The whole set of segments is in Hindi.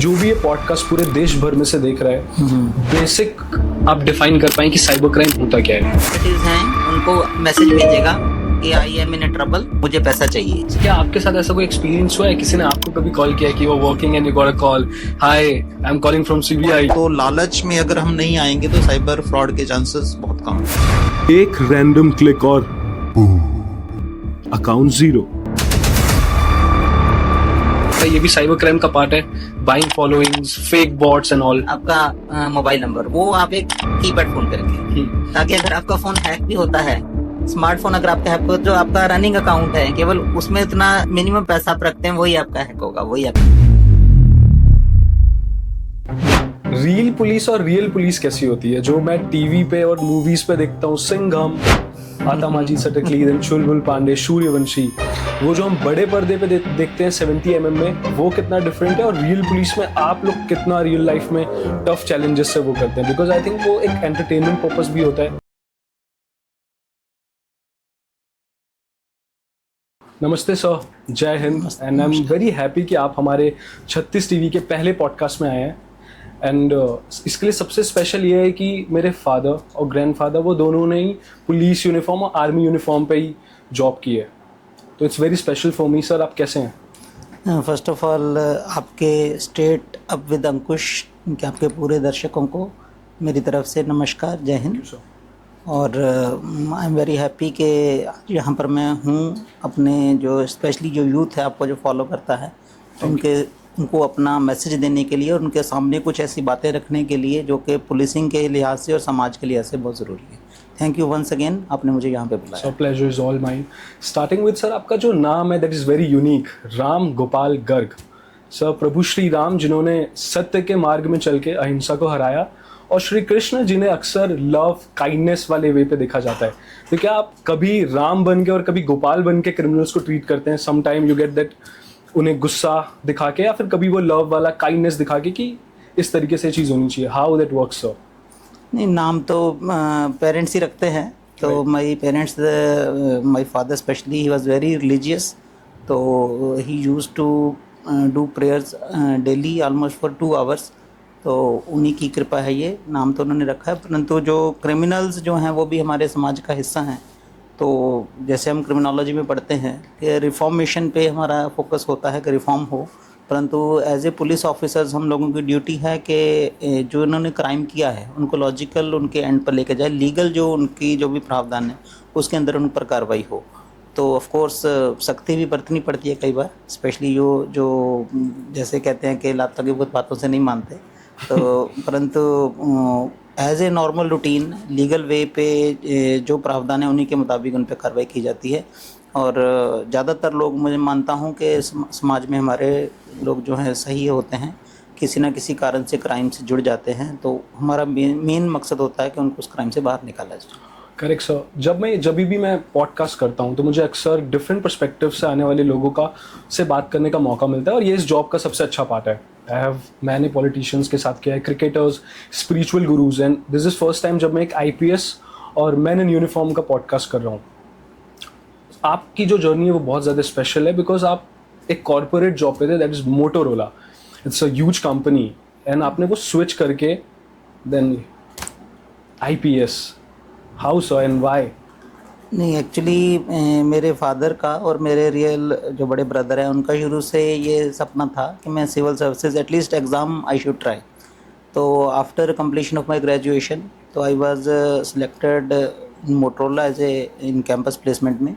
जो भी ये पॉडकास्ट पूरे देश भर में से देख रहा है, बेसिक आप डिफाइन कर पाए कि साइबर क्राइम होता क्या है? हैं उनको मैसेज भेजेगा कि आई एम इन ट्रबल, मुझे पैसा चाहिए। क्या आपके साथ ऐसा कोई एक्सपीरियंस हुआ है? किसी ने आपको कभी कॉल किया कि वो working and you got a call, hi I am calling from CBI? तो लालच में अगर हम नहीं आएंगे तो साइबर फ्रॉड के चांसेस बहुत कम हैं। एक रैंडम क्लिक और अकाउंट जीरो। ये भी साइबर क्राइम का पार्ट है, buying followings, fake bots and all. आपका मोबाइल नंबर वो आप एक कीपैड फोन करेंगे, ताकि अगर आपका फोन हैक भी होता है, स्मार्टफोन अगर आपका हैक हो, जो आपका रनिंग अकाउंट है केवल उसमें इतना मिनिमम पैसा आप रखते हैं, वही आपका हैक होगा, वही आपका। रियल पुलिस और रियल पुलिस कैसी होती है? जो मैं टीवी पे और मूवीज पे देखता हूँ, सिंघम, आतामाजी सटकली, देन चुलबुल पांडे, सूर्यवंशी, वो जो हम बड़े पर्दे पे देखते हैं 70 mm में, वो कितना डिफरेंट है? और रियल पुलिस में आप लोग कितना रियल लाइफ में टफ चैलेंजेस से वो करते हैं? बिकॉज आई थिंक वो एक एंटरटेनमेंट पर्पस भी होता है। नमस्ते सर, जय Hind, and I am very happy कि आप हमारे 36 टीवी के पहले पॉडकास्ट में आए हैं। एंड इसके लिए सबसे स्पेशल ये है कि मेरे फादर और ग्रैंडफादर, वो दोनों ने ही पुलिस यूनिफॉर्म और आर्मी यूनिफॉर्म पे ही जॉब की है, तो it's very special for me. Sir, आप कैसे हैं? फर्स्ट ऑफ ऑल आपके स्टेट अप विद अंकुश के आपके पूरे दर्शकों को मेरी तरफ से नमस्कार, जय हिंद। और आई एम वेरी हैप्पी कि यहाँ पर मैं हूँ, अपने जो स्पेशली जो यूथ है आपको जो फॉलो करता है, उनको अपना मैसेज देने के लिए और उनके सामने कुछ ऐसी बातें रखने के लिए जो कि पुलिसिंग के लिहाज से और समाज के लिहाज से बहुत ज़रूरी है। थैंक यू वंस अगेन, आपने मुझे यहाँ पे बुलाया। Sir, pleasure is all mine. Starting with sir, आपका जो नाम है that is very unique, Ram Gopal Garg. Sir, Prabhu Shri Ram जिन्होंने सत्य के मार्ग में चल के अहिंसा को हराया, और श्री कृष्ण जिन्हें अक्सर लव काइंडनेस वाले वे पे देखा जाता है, तो क्या आप कभी राम बन के और कभी गोपाल बन के क्रिमिनल्स को ट्रीट करते हैं? Some time you get that, उन्हें गुस्सा दिखा के, या फिर कभी वो लव वाला काइंडनेस दिखा के कि इस तरीके से चीज़ होनी चाहिए? How that works sir? नहीं, नाम तो पेरेंट्स ही रखते हैं, तो my parents, my father specially, he was very religious, तो he use to do prayers daily almost for 2 hours, तो उन्हीं की कृपा है, ये नाम तो उन्होंने रखा है। परंतु जो क्रिमिनल्स जो हैं वो भी हमारे समाज का हिस्सा हैं, तो जैसे हम क्रिमिनोलॉजी में पढ़ते हैं कि रिफॉर्मेशन पे हमारा फोकस होता है कि रिफॉर्म हो, परंतु एज ए पुलिस ऑफिसर्स हम लोगों की ड्यूटी है कि जो इन्होंने क्राइम किया है उनको लॉजिकल उनके एंड पर लेकर जाए, लीगल जो उनकी जो भी प्रावधान है उसके अंदर उन पर कार्रवाई हो। तो ऑफ कोर्स सख्ती भी बरतनी पड़ती है कई बार, स्पेशली जो जैसे कहते हैं कि लात लगी बहुत बातों से नहीं मानते, तो परंतु as a normal routine legal way पे जो प्रावधान है उन्हीं के मुताबिक उन पर कार्रवाई की जाती है। और ज़्यादातर लोग, मुझे मानता हूँ कि समाज में हमारे लोग जो हैं सही होते हैं, किसी ना किसी कारण से क्राइम से जुड़ जाते हैं, तो हमारा मेन मकसद होता है कि उनको उस क्राइम से बाहर निकाला जाए। Correct sir. जब भी मैं पॉडकास्ट करता हूँ तो मुझे अक्सर डिफरेंट पर्सपेक्टिव से आने वाले लोगों का से बात करने का मौका मिलता है, और ये इस जॉब का सबसे अच्छा पार्ट है। मैंने पॉलिटिशियंस के साथ किया है, cricketers, spiritual gurus, and this is first time जब मैं एक IPS और मैन इन यूनिफॉर्म का पॉडकास्ट कर रहा हूँ। आपकी जो जर्नी है वो बहुत ज़्यादा स्पेशल है, बिकॉज आप एक कॉर्पोरेट जॉब पे थे, that is Motorola, it's a huge company, and आपने वो स्विच करके then IPS। How so and why? नहीं, एक्चुअली मेरे फादर का और मेरे रियल जो बड़े ब्रदर हैं उनका शुरू से ये सपना था कि मैं civil services at least exam I should try. तो after completion of my graduation, तो I was selected in Motorola as a in campus placement में।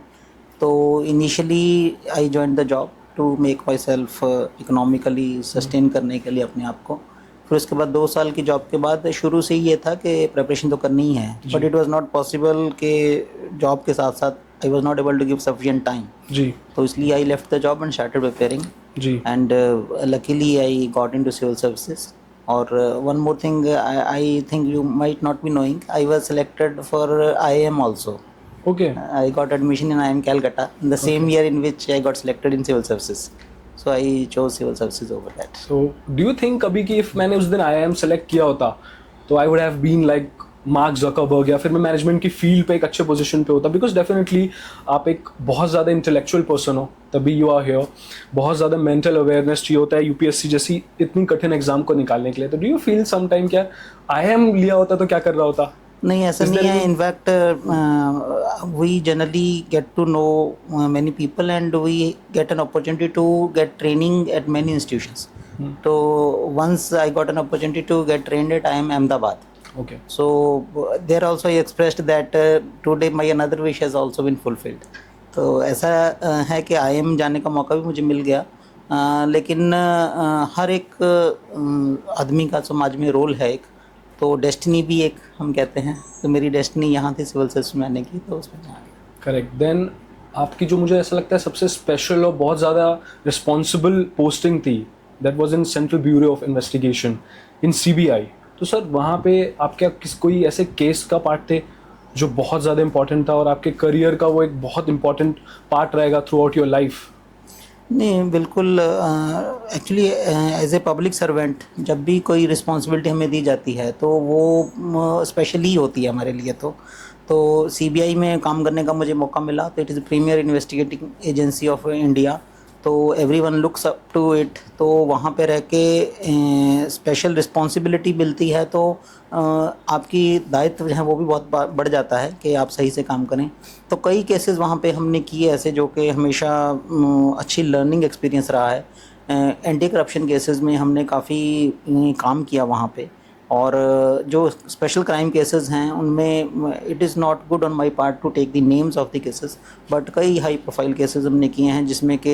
तो initially I joined the job to make myself economically sustain करने के लिए अपने आप को। फिर उसके बाद 2 साल की जॉब के बाद शुरू से ही ये था कि प्रिपरेशन तो करनी ही है, but it was not possible कि जॉब के साथ साथ I was not able to give sufficient time जी, तो इसलिए I left the job and started preparing जी, and luckily I got into civil services. और one more thing, I think you might not be knowing, I was selected for IIM also. okay, I got admission in IIM Calcutta in the same year in which I got selected in civil services. So I chose civil services over that. so do you think कभी कि if मैंने उस दिन IIM सेलेक्ट किया होता तो I would have been like mark Zuckerberg या फिर मैं मैनेजमेंट की फील्ड पे एक अच्छे पोजीशन पे होता, बिकॉज डेफिनेटली आप एक बहुत ज़्यादा इंटेलेक्चुअल पर्सन हो तभी यू आर हियर, बहुत ज़्यादा मेंटल अवेयरनेस चाहिए होता है यूपीएससी जैसी इतनी कठिन एग्जाम को निकालने के लिए। तो do you feel some time क्या IIM लिया होता तो क्या कर रहा होता? नहीं, ऐसा नहीं है। In fact we generally get to know many people and we get an opportunity to get training at many institutions. तो once I got an opportunity to get trained at IIM Ahmedabad. Okay. So there also I expressed that today my another wish has also been fulfilled. तो ऐसा है कि IIM जाने का मौका भी मुझे मिल गया, लेकिन हर एक आदमी का समाज में रोल है एक, तो डेस्टिनी भी एक हम कहते हैं, तो मेरी डेस्टिनी यहाँ थी सिविल सर्विस में आने की, तो उसमें आ गया। करेक्ट। देन आपकी जो मुझे ऐसा लगता है सबसे स्पेशल और बहुत ज़्यादा रिस्पॉन्सिबल पोस्टिंग थी, that was in central bureau of investigation in CBI। तो सर वहाँ पे आप क्या कोई ऐसे केस का पार्ट थे जो बहुत ज़्यादा इंपॉर्टेंट था और आपके करियर का वो एक बहुत इंपॉर्टेंट पार्ट रहेगा थ्रू आउट योर लाइफ? नहीं, बिल्कुल। Actually as a public servant जब भी कोई रिस्पॉन्सिबिलिटी हमें दी जाती है तो वो स्पेशली होती है हमारे लिए। तो CBI में काम करने का मुझे मौका मिला, तो it is premier investigating agency of India, तो everyone looks up to it. तो वहाँ पे रह के स्पेशल रिस्पॉन्सिबिलिटी मिलती है, तो आपकी दायित्व जो है वो भी बहुत बढ़ जाता है कि आप सही से काम करें। तो कई केसेस वहाँ पे हमने किए ऐसे जो कि हमेशा अच्छी लर्निंग एक्सपीरियंस रहा है। एंटी करप्शन केसेस में हमने काफ़ी काम किया वहाँ पे, और जो स्पेशल क्राइम केसेस हैं उनमें it is not good on my part to take the names of the cases, but कई हाई प्रोफाइल केसेस हमने किए हैं जिसमें कि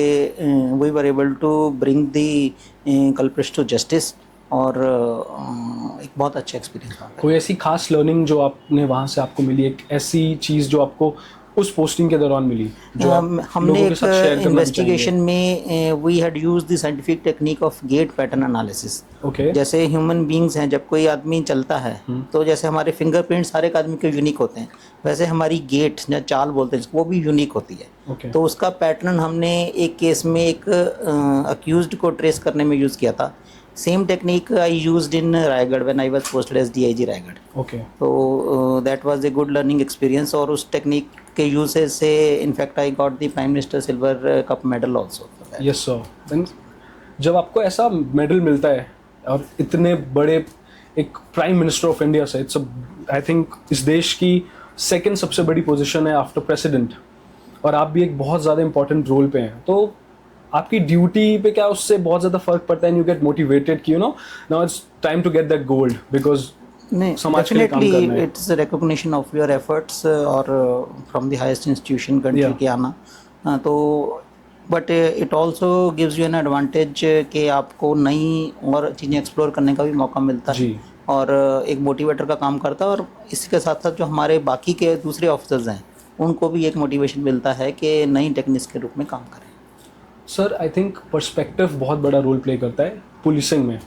we were able to bring the culprits to justice, और एक बहुत अच्छा एक्सपीरियंस रहा। कोई ऐसी खास लर्निंग जो आपने वहाँ से आपको मिली, एक ऐसी चीज़ जो आपको उस पोस्टिंग के दौरान मिली जो हमने एक इन्वेस्टिगेशन में we had use the scientific technique of gait pattern analysis. Okay. जैसे ह्यूमन बींग्स हैं, जब कोई आदमी चलता है तो जैसे हमारे फिंगरप्रिंट्स हर एक आदमी के यूनिक होते हैं, वैसे हमारी गेट या चाल बोलते हैं वो भी यूनिक होती है। Okay. तो उसका पैटर्न हमने एक केस में एक अक्यूज्ड को ट्रेस करने में यूज़ किया था। Same technique I used in Raigarh when I was posted as DIG Raigarh. Okay. तो that was a good learning experience, और उस टेक्निक के यूसेज से in fact I got the prime minister silver cup medal also. Yes sir. जब आपको ऐसा मेडल मिलता है और इतने बड़े एक प्राइम मिनिस्टर ऑफ इंडिया से, इट्स आई थिंक इस देश की सेकंड सबसे बड़ी पोजीशन है आफ्टर प्रेसिडेंट, और आप भी एक बहुत ज़्यादा इंपॉर्टेंट रोल पे हैं, तो आपकी ड्यूटी पे क्या उससे बहुत ज़्यादा फर्क पड़ता है? यू गेट मोटिवेटेड कि now it's time to get that gold, because नहीं, definitely it's recognition of your efforts, और from the highest institution country के आना, तो but it also gives you an advantage कि आपको नई और चीज़ें एक्सप्लोर करने का भी मौका मिलता है, और एक मोटिवेटर का काम करता है। और इसी के साथ साथ जो हमारे बाकी के दूसरे ऑफिसर्स हैं उनको भी एक मोटिवेशन मिलता है कि नई टेक्निक्स के रूप में काम करें। सर आई थिंक पर्सपेक्टिव बहुत बड़ा रोल प्ले करता है पुलिसिंग में,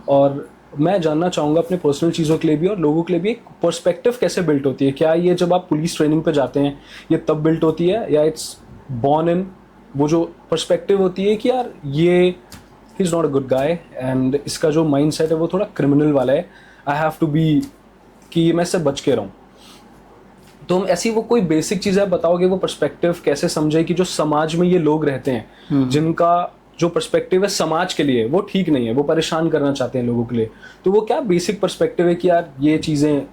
और मैं जानना चाहूँगा अपने पर्सनल चीज़ों के लिए भी और लोगों के लिए भी, एक पर्सपेक्टिव कैसे बिल्ट होती है? क्या ये जब आप पुलिस ट्रेनिंग पे जाते हैं ये तब बिल्ट होती है, या इट्स बॉर्न इन? वो जो पर्सपेक्टिव होती है कि यार ये he is not a good guy and इसका जो माइंड सेट है वो थोड़ा क्रिमिनल वाला है, आई हैव टू बी कि मैं इससे बच के रहूँ। तो हम ऐसी वो कोई बेसिक चीज़ आप बताओगे, वो पर्सपेक्टिव कैसे समझे कि जो समाज में ये लोग रहते हैं जिनका जो पर्सपेक्टिव है समाज के लिए वो ठीक नहीं है, वो परेशान करना चाहते हैं लोगों के लिए, तो वो क्या बेसिक पर्सपेक्टिव है कि यार ये चीज़ें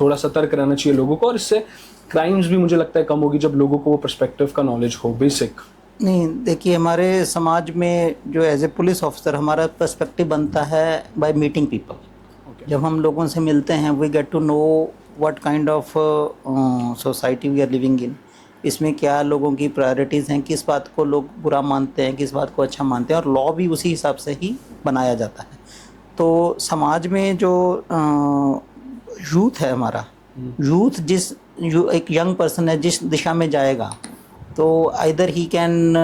थोड़ा सतर्क रहना चाहिए लोगों को, और इससे क्राइम्स भी मुझे लगता है कम होगी जब लोगों को वो पर्सपेक्टिव का नॉलेज हो बेसिक? नहीं, देखिए हमारे समाज में जो एज ए पुलिस ऑफिसर हमारा पर्सपेक्टिव बनता है बाय मीटिंग पीपल। जब हम लोगों से मिलते हैं we get to know what kind of society we are living in, इसमें क्या लोगों की प्रायोरिटीज़ हैं, किस बात को लोग बुरा मानते हैं, किस बात को अच्छा मानते हैं, और लॉ भी उसी हिसाब से ही बनाया जाता है। तो समाज में जो यूथ है हमारा, यूथ एक यंग पर्सन है जिस दिशा में जाएगा तो either he can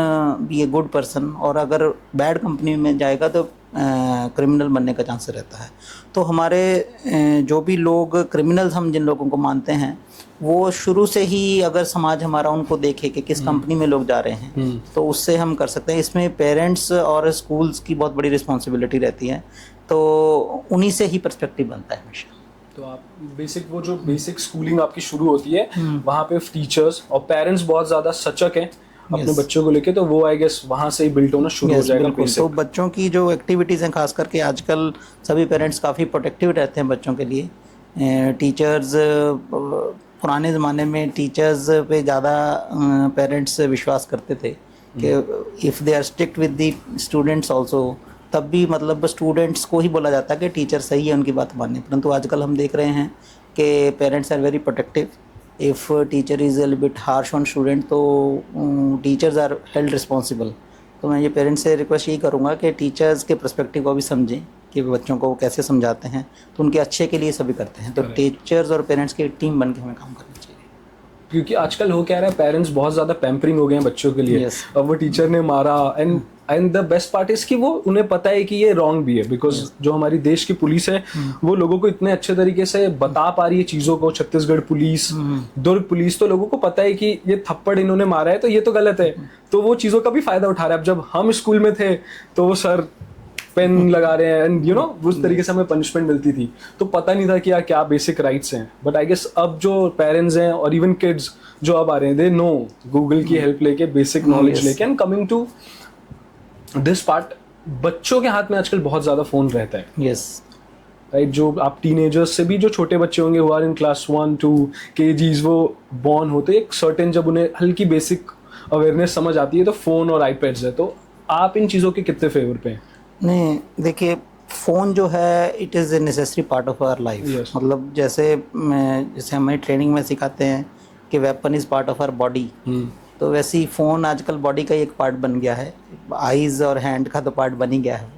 be a good person, और अगर बैड कंपनी में जाएगा तो क्रिमिनल बनने का चांस रहता है। तो हमारे जो भी लोग क्रिमिनल्स हम जिन लोगों को मानते हैं वो शुरू से ही अगर समाज हमारा उनको देखे कि किस कंपनी में लोग जा रहे हैं तो उससे हम कर सकते हैं। इसमें पेरेंट्स और स्कूल्स की बहुत बड़ी रिस्पॉन्सिबिलिटी रहती है, तो उन्हीं से ही पर्सपेक्टिव बनता है हमेशा। तो आप वो जो बेसिक स्कूलिंग आपकी शुरू होती है वहाँ पे टीचर्स और पेरेंट्स बहुत ज़्यादा सचक हैं अपने बच्चों को लेके, तो वो आई गेस वहाँ से ही बिल्ट होना शुरू हो जाएगा। बिल्कुल। तो बच्चों की जो एक्टिविटीज़ हैं, खास करके आजकल सभी पेरेंट्स काफ़ी प्रोटेक्टिव रहते हैं बच्चों के लिए। टीचर्स, पुराने ज़माने में टीचर्स पे ज़्यादा पेरेंट्स विश्वास करते थे कि if they are strict with the students also, तब भी मतलब स्टूडेंट्स को ही बोला जाता है कि टीचर सही है, उनकी बात माने। परंतु आजकल हम देख रहे हैं कि parents are very protective. If teacher is a bit harsh on student, तो टीचर्स आर हेल्ड रिस्पॉन्सिबल। तो मैं ये पेरेंट्स से रिक्वेस्ट यही करूँगा कि टीचर्स के पर्सपेक्टिव को भी समझें कि बच्चों को कैसे समझाते हैं, तो उनके अच्छे के लिए सभी करते हैं। तो टीचर्स और पेरेंट्स की टीम बन के हमें काम करना चाहिए। क्योंकि आजकल हो क्या रहा है, पेरेंट्स बहुत ज़्यादा पैम्परिंग हो गए हैं बच्चों के लिए। अब वो टीचर ने मारा, and the best part is कि वो उन्हें पता है कि ये रॉन्ग भी है, बिकॉज जो हमारी देश की पुलिस है वो लोगों को इतने अच्छे तरीके से बता पा रही है चीज़ों को। छत्तीसगढ़ पुलिस, दुर्ग पुलिस, तो लोगों को पता है कि ये थप्पड़ इन्होंने मारा है तो ये तो गलत है, तो वो चीज़ों का भी फायदा उठा रहा है। अब जब हम स्कूल में थे तो वो सर पेन लगा रहे हैं एंड उस तरीके से हमें पनिशमेंट मिलती थी, तो पता नहीं था कि यार क्या बेसिक राइट्स हैं। बट आई गेस अब जो पेरेंट्स हैं और इवन किड्स जो अब आ रहे हैं, दे नो, गूगल की हेल्प लेके, बेसिक नॉलेज लेके। And coming to this part, बच्चों के हाथ में आजकल बहुत ज़्यादा फ़ोन रहता है। यस राइट, जो आप टीनेजर्स से भी जो छोटे बच्चे होंगे हुआ इन क्लास 1-2 kgs, वो बॉर्न होते एक सर्टेन, जब उन्हें हल्की बेसिक अवेयरनेस समझ आती है तो फ़ोन और आईपैड्स है। तो आप इन चीज़ों के कितने फेवर पे हैं? नहीं, देखिए, फ़ोन जो है it is a necessary part of our life. मतलब जैसे हमारी ट्रेनिंग में सिखाते हैं कि weapon is part of our body, तो वैसे ही फ़ोन आजकल बॉडी का एक पार्ट बन गया है। आइज़ और हैंड का तो पार्ट बन ही गया है।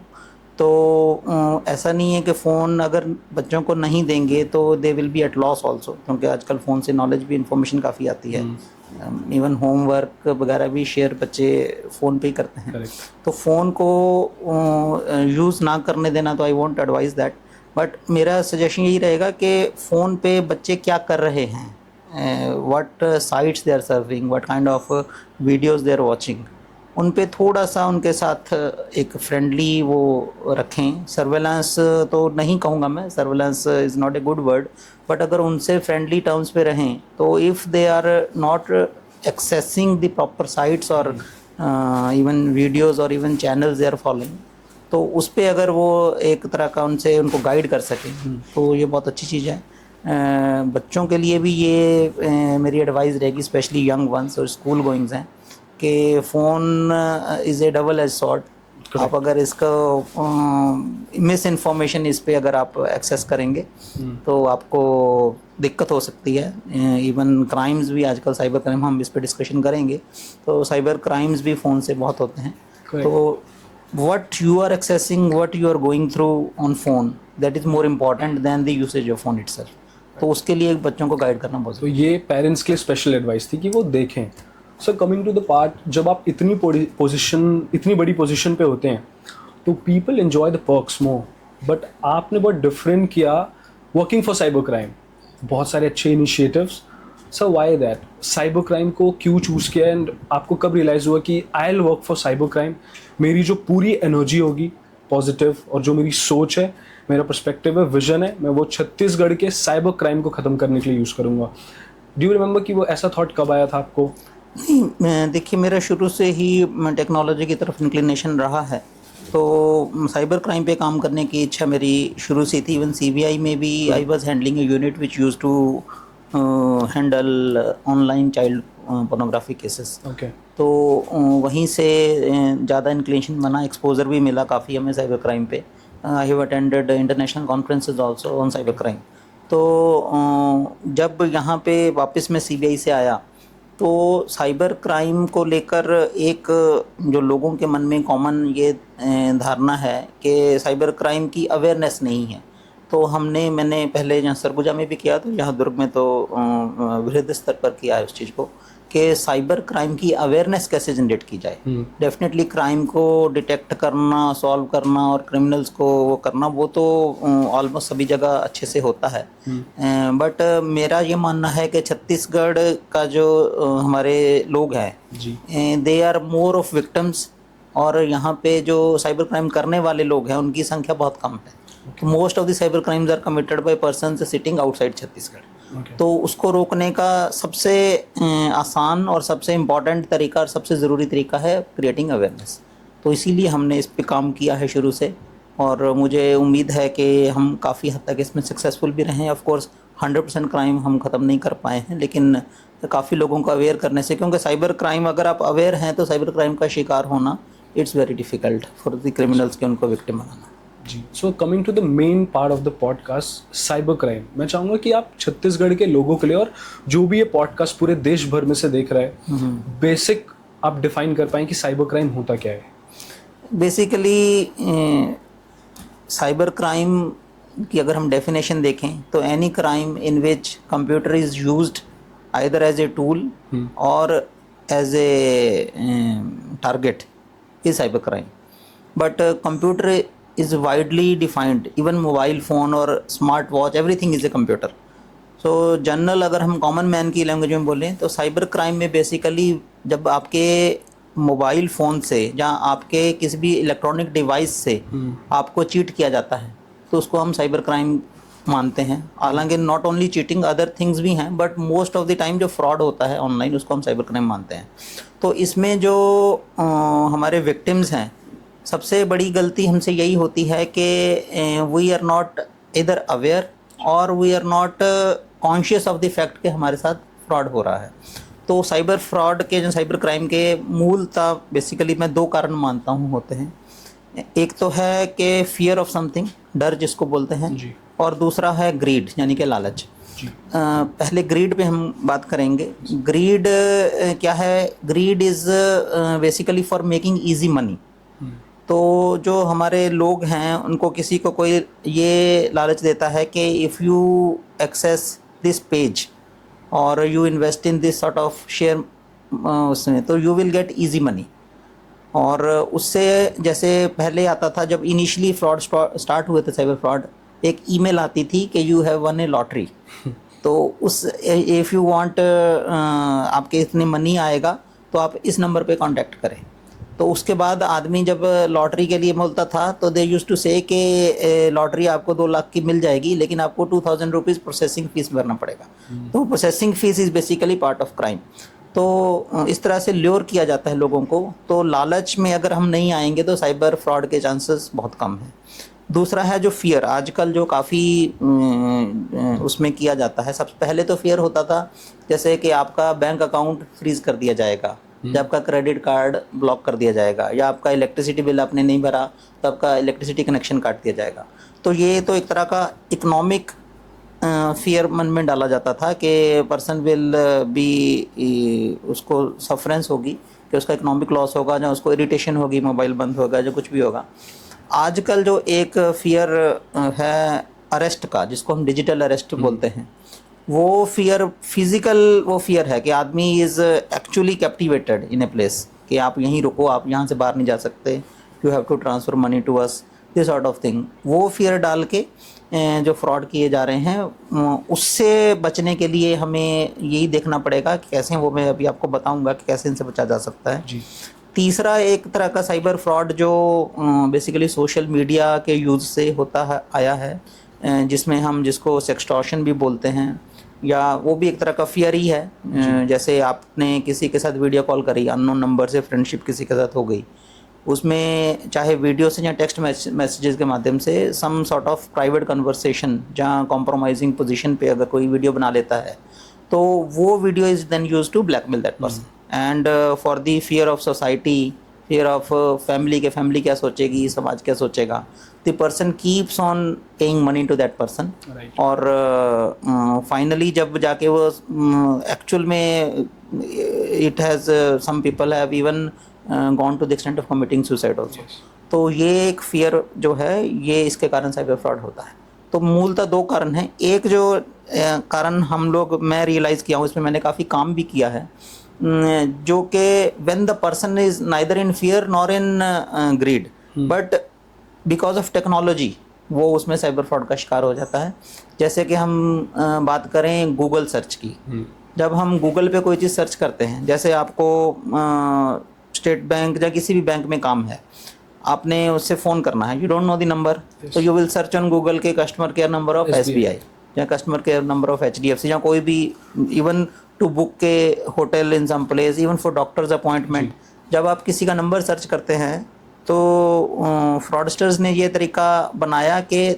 तो ऐसा नहीं है कि फ़ोन अगर बच्चों को नहीं देंगे तो they will be at loss also, क्योंकि आजकल फ़ोन से नॉलेज भी, इंफॉर्मेशन काफ़ी आती है। इवन होमवर्क वगैरह भी शेयर बच्चे फ़ोन पे ही करते हैं। तो फ़ोन को यूज़ ना करने देना, तो I want advice that. But मेरा सजेशन यही रहेगा कि फ़ोन पे बच्चे क्या कर रहे हैं, what sites they are serving, what kind of videos they are watching, उन पे थोड़ा सा उनके साथ एक फ्रेंडली वो रखें। सर्वेलेंस तो नहीं कहूँगा मैं, surveillance is not a good word, but अगर उनसे फ्रेंडली टर्म्स पे रहें, तो if they are not accessing the proper sites और इवन वीडियोज़ और even channels they are following, तो उस पर अगर वो एक तरह का उनसे उनको गाइड कर सकें तो ये बहुत अच्छी चीज़ है। बच्चों के लिए भी ये मेरी एडवाइस रहेगी, स्पेशली यंग वंस और स्कूल गोइंग्स हैं, कि phone is a double edge sword. आप अगर इसका मिस इन्फॉर्मेशन इस पे अगर आप एक्सेस करेंगे तो आपको दिक्कत हो सकती है। इवन क्राइम्स भी आजकल, साइबर क्राइम, हम इस पे डिस्कशन करेंगे, तो साइबर क्राइम्स भी फ़ोन से बहुत होते हैं। तो what you are accessing, what you are going through on phone, that is more important than the usage of phone itself. तो उसके लिए बच्चों को गाइड करना बहुत ज़रूरी है। तो ये पेरेंट्स के लिए स्पेशल एडवाइस थी कि वो देखें। So coming to the part, जब आप इतनी बड़ी पोजीशन पे होते हैं तो people enjoy the perks more, but आपने बहुत डिफरेंट किया वर्किंग फॉर साइबर क्राइम, बहुत सारे अच्छे initiatives. Sir why that, cyber crime को क्यों चूज़ किया, एंड आपको कब रियलाइज़ हुआ कि I will work for cyber crime, मेरी जो पूरी एनर्जी होगी पॉजिटिव और जो मेरी सोच है, मेरा पर्सपेक्टिव है, विजन है, मैं वो छत्तीसगढ़ के साइबर क्राइम को ख़त्म करने के लिए यूज़ करूँगा। डू यू रिमेंबर कि वो ऐसा थॉट कब आया था आपको? नहीं, देखिए, मेरा शुरू से ही टेक्नोलॉजी की तरफ इंक्लिनेशन रहा है, तो साइबर क्राइम पे काम करने की इच्छा मेरी शुरू से थी। इवन CBI में भी I was handling a unit which use to handle online child pornography cases. तो वहीं से ज़्यादा इंक्लिनेशन बना, एक्सपोजर भी मिला काफ़ी हमें साइबर क्राइम पे। I have attended international conferences also on cyber crime. तो जब यहाँ पे वापस मैं CBI से आया, तो साइबर क्राइम को लेकर एक जो लोगों के मन में कॉमन ये धारणा है कि साइबर क्राइम की अवेयरनेस नहीं है। तो मैंने पहले यहाँ सरगुजा में भी किया, तो यहाँ दुर्ग में तो वृहद स्तर पर किया है उस चीज़ को, कि साइबर क्राइम की अवेयरनेस कैसे जनरेट की जाए। डेफिनेटली क्राइम को डिटेक्ट करना, सॉल्व करना और क्रिमिनल्स को वो करना, वो तो ऑलमोस्ट सभी जगह अच्छे से होता है। बट मेरा ये मानना है कि छत्तीसगढ़ का जो हमारे लोग हैं, they are more of victims, और यहाँ पे जो साइबर क्राइम करने वाले लोग हैं उनकी संख्या बहुत कम है। Most of the cyber crimes are committed by persons sitting outside Chhattisgarh. Okay. तो उसको रोकने का सबसे आसान और सबसे इम्पॉर्टेंट तरीका और सबसे ज़रूरी तरीका है क्रिएटिंग अवेयरनेस। तो इसीलिए हमने इस पे काम किया है शुरू से, और मुझे उम्मीद है कि हम काफ़ी हद तक इसमें सक्सेसफुल भी रहे हैं। ऑफ कोर्स 100% क्राइम हम ख़त्म नहीं कर पाए हैं, लेकिन काफ़ी लोगों को अवेयर करने से, क्योंकि साइबर क्राइम अगर आप अवेयर हैं तो साइबर क्राइम का शिकार होना it's very difficult for the criminals के उनको विक्टिम बनाना। जी, so coming to the main part of the podcast, cyber crime, मैं चाहूँगा कि आप छत्तीसगढ़ के लोगों के लिए और जो भी ये पॉडकास्ट पूरे देश भर में से देख रहा है, बेसिक आप डिफाइन कर पाएँ कि साइबर क्राइम होता क्या है। बेसिकली साइबर क्राइम की अगर हम डेफिनेशन देखें तो any crime in which computer is used either as a tool और as a target is cyber crime. But computer is widely defined, even mobile phone और smart watch, everything is a computer. So general अगर हम कॉमन मैन की लैंग्वेज में बोलें तो साइबर क्राइम में बेसिकली जब आपके मोबाइल फ़ोन से या आपके किसी भी इलेक्ट्रॉनिक डिवाइस से आपको चीट किया जाता है तो उसको हम साइबर क्राइम मानते हैं। हालांकि not only cheating, other things भी हैं, but most of the time जो फ्रॉड होता है ऑनलाइन उसको हम साइबर क्राइम मानते हैं। तो इसमें जो हमारे विक्टिम्स हैं, सबसे बड़ी गलती हमसे यही होती है कि वी आर नॉट इधर अवेयर और we are not conscious of the fact कि हमारे साथ फ्रॉड हो रहा है। तो साइबर फ्रॉड के जो साइबर क्राइम के मूलतः बेसिकली मैं दो कारण मानता हूँ होते हैं। एक तो है कि फियर ऑफ समथिंग, डर जिसको बोलते हैं, और दूसरा है ग्रीड यानी कि लालच। पहले ग्रीड पे हम बात करेंगे। ग्रीड क्या है? Greed is basically for making easy money. तो जो हमारे लोग हैं उनको किसी को कोई ये लालच देता है कि if you access this page और you invest in this sort of share उसमें तो you will get easy money. और उससे जैसे पहले आता था, जब इनिशियली फ्रॉड स्टार्ट हुए थे साइबर फ्रॉड, एक ईमेल आती थी कि you have one A lottery. तो उस इफ़ यू वांट आपके इतने मनी आएगा तो आप इस नंबर पे कांटेक्ट करें। तो उसके बाद आदमी जब लॉटरी के लिए बोलता था तो दे यूज्ड टू से कि लॉटरी आपको 2 लाख की मिल जाएगी, लेकिन आपको 2000 रुपीज़ प्रोसेसिंग फ़ीस भरना पड़ेगा। तो processing fees is basically part of crime. तो इस तरह से ल्योर किया जाता है लोगों को। तो लालच में अगर हम नहीं आएंगे तो साइबर फ्रॉड के चांसेस बहुत कम हैं। दूसरा है जो फियर, आजकल जो काफ़ी उसमें किया जाता है। सबसे पहले तो फियर होता था जैसे कि आपका बैंक अकाउंट फ्रीज़ कर दिया जाएगा, या आपका क्रेडिट कार्ड ब्लॉक कर दिया जाएगा, या आपका इलेक्ट्रिसिटी बिल आपने नहीं भरा तो आपका इलेक्ट्रिसिटी कनेक्शन काट दिया जाएगा। तो ये तो एक तरह का इकोनॉमिक फियर मन में डाला जाता था कि पर्सन विल बी, उसको सफरेंस होगी कि उसका इकोनॉमिक लॉस होगा, या उसको इरिटेशन होगी, मोबाइल बंद होगा, जो कुछ भी होगा। आजकल जो एक फियर है अरेस्ट का, जिसको हम डिजिटल अरेस्ट बोलते हैं, वो फियर फिजिकल वो फियर है कि आदमी is actually captivated in a place, कि आप यहीं रुको, आप यहाँ से बाहर नहीं जा सकते, you have to transfer money to us, this sort of thing. वो फियर डाल के जो फ्रॉड किए जा रहे हैं, उससे बचने के लिए हमें यही देखना पड़ेगा कि कैसे, वो मैं अभी आपको बताऊंगा कि कैसे इनसे बचा जा सकता है जी। तीसरा एक तरह का साइबर फ्रॉड जो बेसिकली सोशल मीडिया के यूज़ से होता है आया है, जिसमें हम जिसको सेक्सटॉर्शन भी बोलते हैं, या वो भी एक तरह का फियर ही है। जैसे आपने किसी के साथ वीडियो कॉल करी, अननोन नंबर से फ्रेंडशिप किसी के साथ हो गई, उसमें चाहे वीडियो से या टेक्स्ट मैसेजेस के माध्यम से some sort of private conversation, जहाँ कॉम्प्रोमाइजिंग पोजीशन पे अगर कोई वीडियो बना लेता है तो वो video is then use to blackmail that person. And for the fear of society, fear of family, के फैमिली क्या सोचेगी, समाज क्या सोचेगा, the person keeps on paying money to that person. और फाइनली जब जाके वो एक्चुअल में it has some people have even gone to the extent of committing suicide also. तो ये एक फियर जो है, ये इसके कारण साइबर फ्रॉड होता है। तो मूलतः दो कारण हैं। एक जो कारण हम लोग, मैं रियलाइज़ किया हूँ, इसमें मैंने काफ़ी काम भी किया है, जो कि when the person is neither in fear nor in greed, but because of technology वो उसमें साइबर फ्रॉड का शिकार हो जाता है। जैसे कि हम बात करें गूगल सर्च की, जब हम गूगल पे कोई चीज़ सर्च करते हैं, जैसे आपको स्टेट बैंक या किसी भी बैंक में काम है, आपने उससे फ़ोन करना है, you don't know the number, तो you will search on Google के customer care number of SBI या customer care number of HDFC या कोई भी, इवन टू बुक के hotel in some place, even for doctors appointment, जब आप किसी का नंबर सर्च करते हैं तो फ्रॉडस्टर्स ने ये तरीका बनाया कि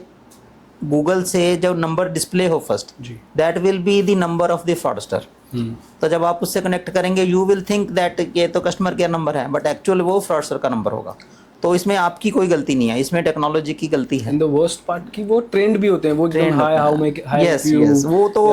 गूगल से जब नंबर डिस्प्ले हो first, that will be the number of the fraudster. तो जब आप उससे कनेक्ट करेंगे यू विल थिंक दैट ये तो कस्टमर केयर नंबर है, बट एक्चुअल वो फ्रॉडस्टर का नंबर होगा। तो इसमें आपकी कोई गलती नहीं है, इसमें टेक्नोलॉजी की गलती है। एंड द वर्स्ट पार्ट कि वो ट्रेंड भी होते हैं, वो एकदम hi how may yes yes, वो तो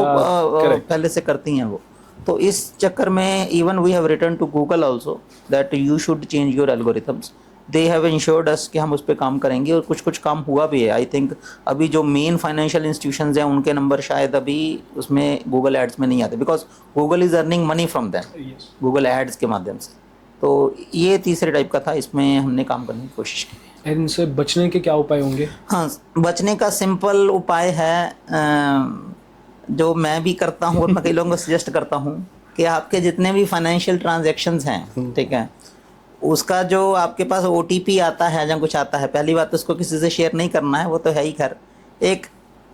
पहले से करती हैं वो। तो इस चक्कर में even we have written to Google also that you should change your algorithms, they have insured us कि हम उस पर काम करेंगे, और कुछ कुछ काम हुआ भी है। आई थिंक अभी जो मेन फाइनेंशियल इंस्टीट्यूशंस हैं उनके नंबर शायद अभी उसमें गूगल एड्स में नहीं आते, because Google is earning money from them, Google ads के माध्यम से। तो ये तीसरे टाइप का था, इसमें हमने काम करने की कोशिश की। एंड इनसे बचने के क्या उपाय होंगे? हाँ, बचने का सिंपल उपाय है, जो मैं भी करता हूँ और मैं कई लोगों को सजेस्ट करता हूँ, कि आपके जितने भी फाइनेंशियल ट्रांजैक्शंस हैं, ठीक है, उसका जो आपके पास OTP आता है या कुछ आता है, पहली बात तो उसको किसी से शेयर नहीं करना है, वो तो है ही। खैर, एक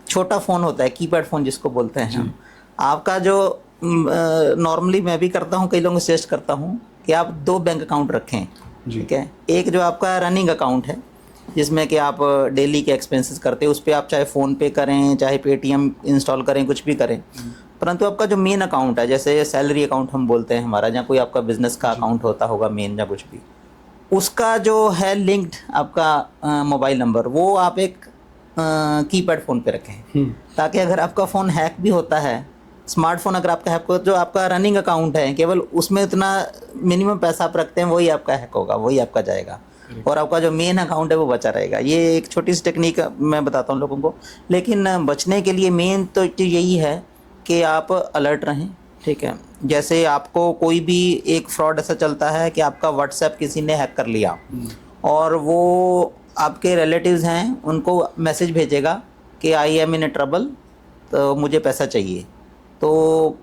छोटा फ़ोन होता है, कीपैड फ़ोन जिसको बोलते हैं हम, आपका जो नॉर्मली मैं भी करता हूँ, कई लोगों को सजेस्ट करता हूँ कि आप 2 बैंक अकाउंट रखें, ठीक है। एक जो आपका रनिंग अकाउंट है जिसमें कि आप डेली के एक्सपेंसेस करते हैं, उस पर आप चाहे फ़ोनपे करें, चाहे Paytm इंस्टॉल करें, कुछ भी करें। परंतु आपका जो मेन अकाउंट है, जैसे सैलरी अकाउंट हम बोलते हैं हमारा, या कोई आपका बिजनेस का अकाउंट होता होगा मेन या कुछ भी, उसका जो है लिंक्ड आपका मोबाइल नंबर, वो आप एक कीपैड फ़ोन पे रखें, ताकि अगर आपका फ़ोन हैक भी होता है, स्मार्टफोन अगर आपका हैक हो, जो आपका रनिंग अकाउंट है केवल उसमें इतना मिनिमम पैसा आप रखते हैं, वही आपका हैक होगा, वही आपका जाएगा, और आपका जो मेन अकाउंट है वो बचा रहेगा। ये एक छोटी सी टेक्निक मैं बताता हूँ लोगों को। लेकिन बचने के लिए मेन तो यही है कि आप अलर्ट रहें, ठीक है। जैसे आपको कोई भी एक फ्रॉड ऐसा चलता है कि आपका व्हाट्सएप किसी ने हैक कर लिया, और वो आपके रिलेटिव्स हैं, उनको मैसेज भेजेगा कि I am in A trouble, तो मुझे पैसा चाहिए। तो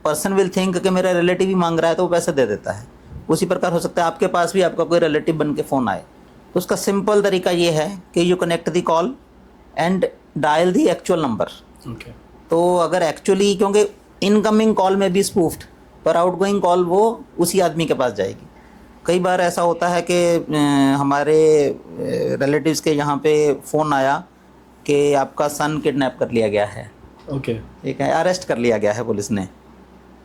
पर्सन विल थिंक कि मेरा रिलेटिव ही मांग रहा है, तो वो पैसा दे देता है। उसी प्रकार हो सकता है आपके पास भी आपका कोई रिलेटिव बन के फ़ोन आए, तो उसका सिंपल तरीका ये है कि you connect the call and dial the actual number. तो अगर एक्चुअली, क्योंकि इनकमिंग कॉल में भी स्पूफ्ड, पर आउटगोइंग कॉल वो उसी आदमी के पास जाएगी। कई बार ऐसा होता है कि हमारे रिलेटिव्स के यहाँ पे फ़ोन आया कि आपका सन किडनैप कर लिया गया है, ओके, ठीक है, अरेस्ट कर लिया गया है पुलिस ने,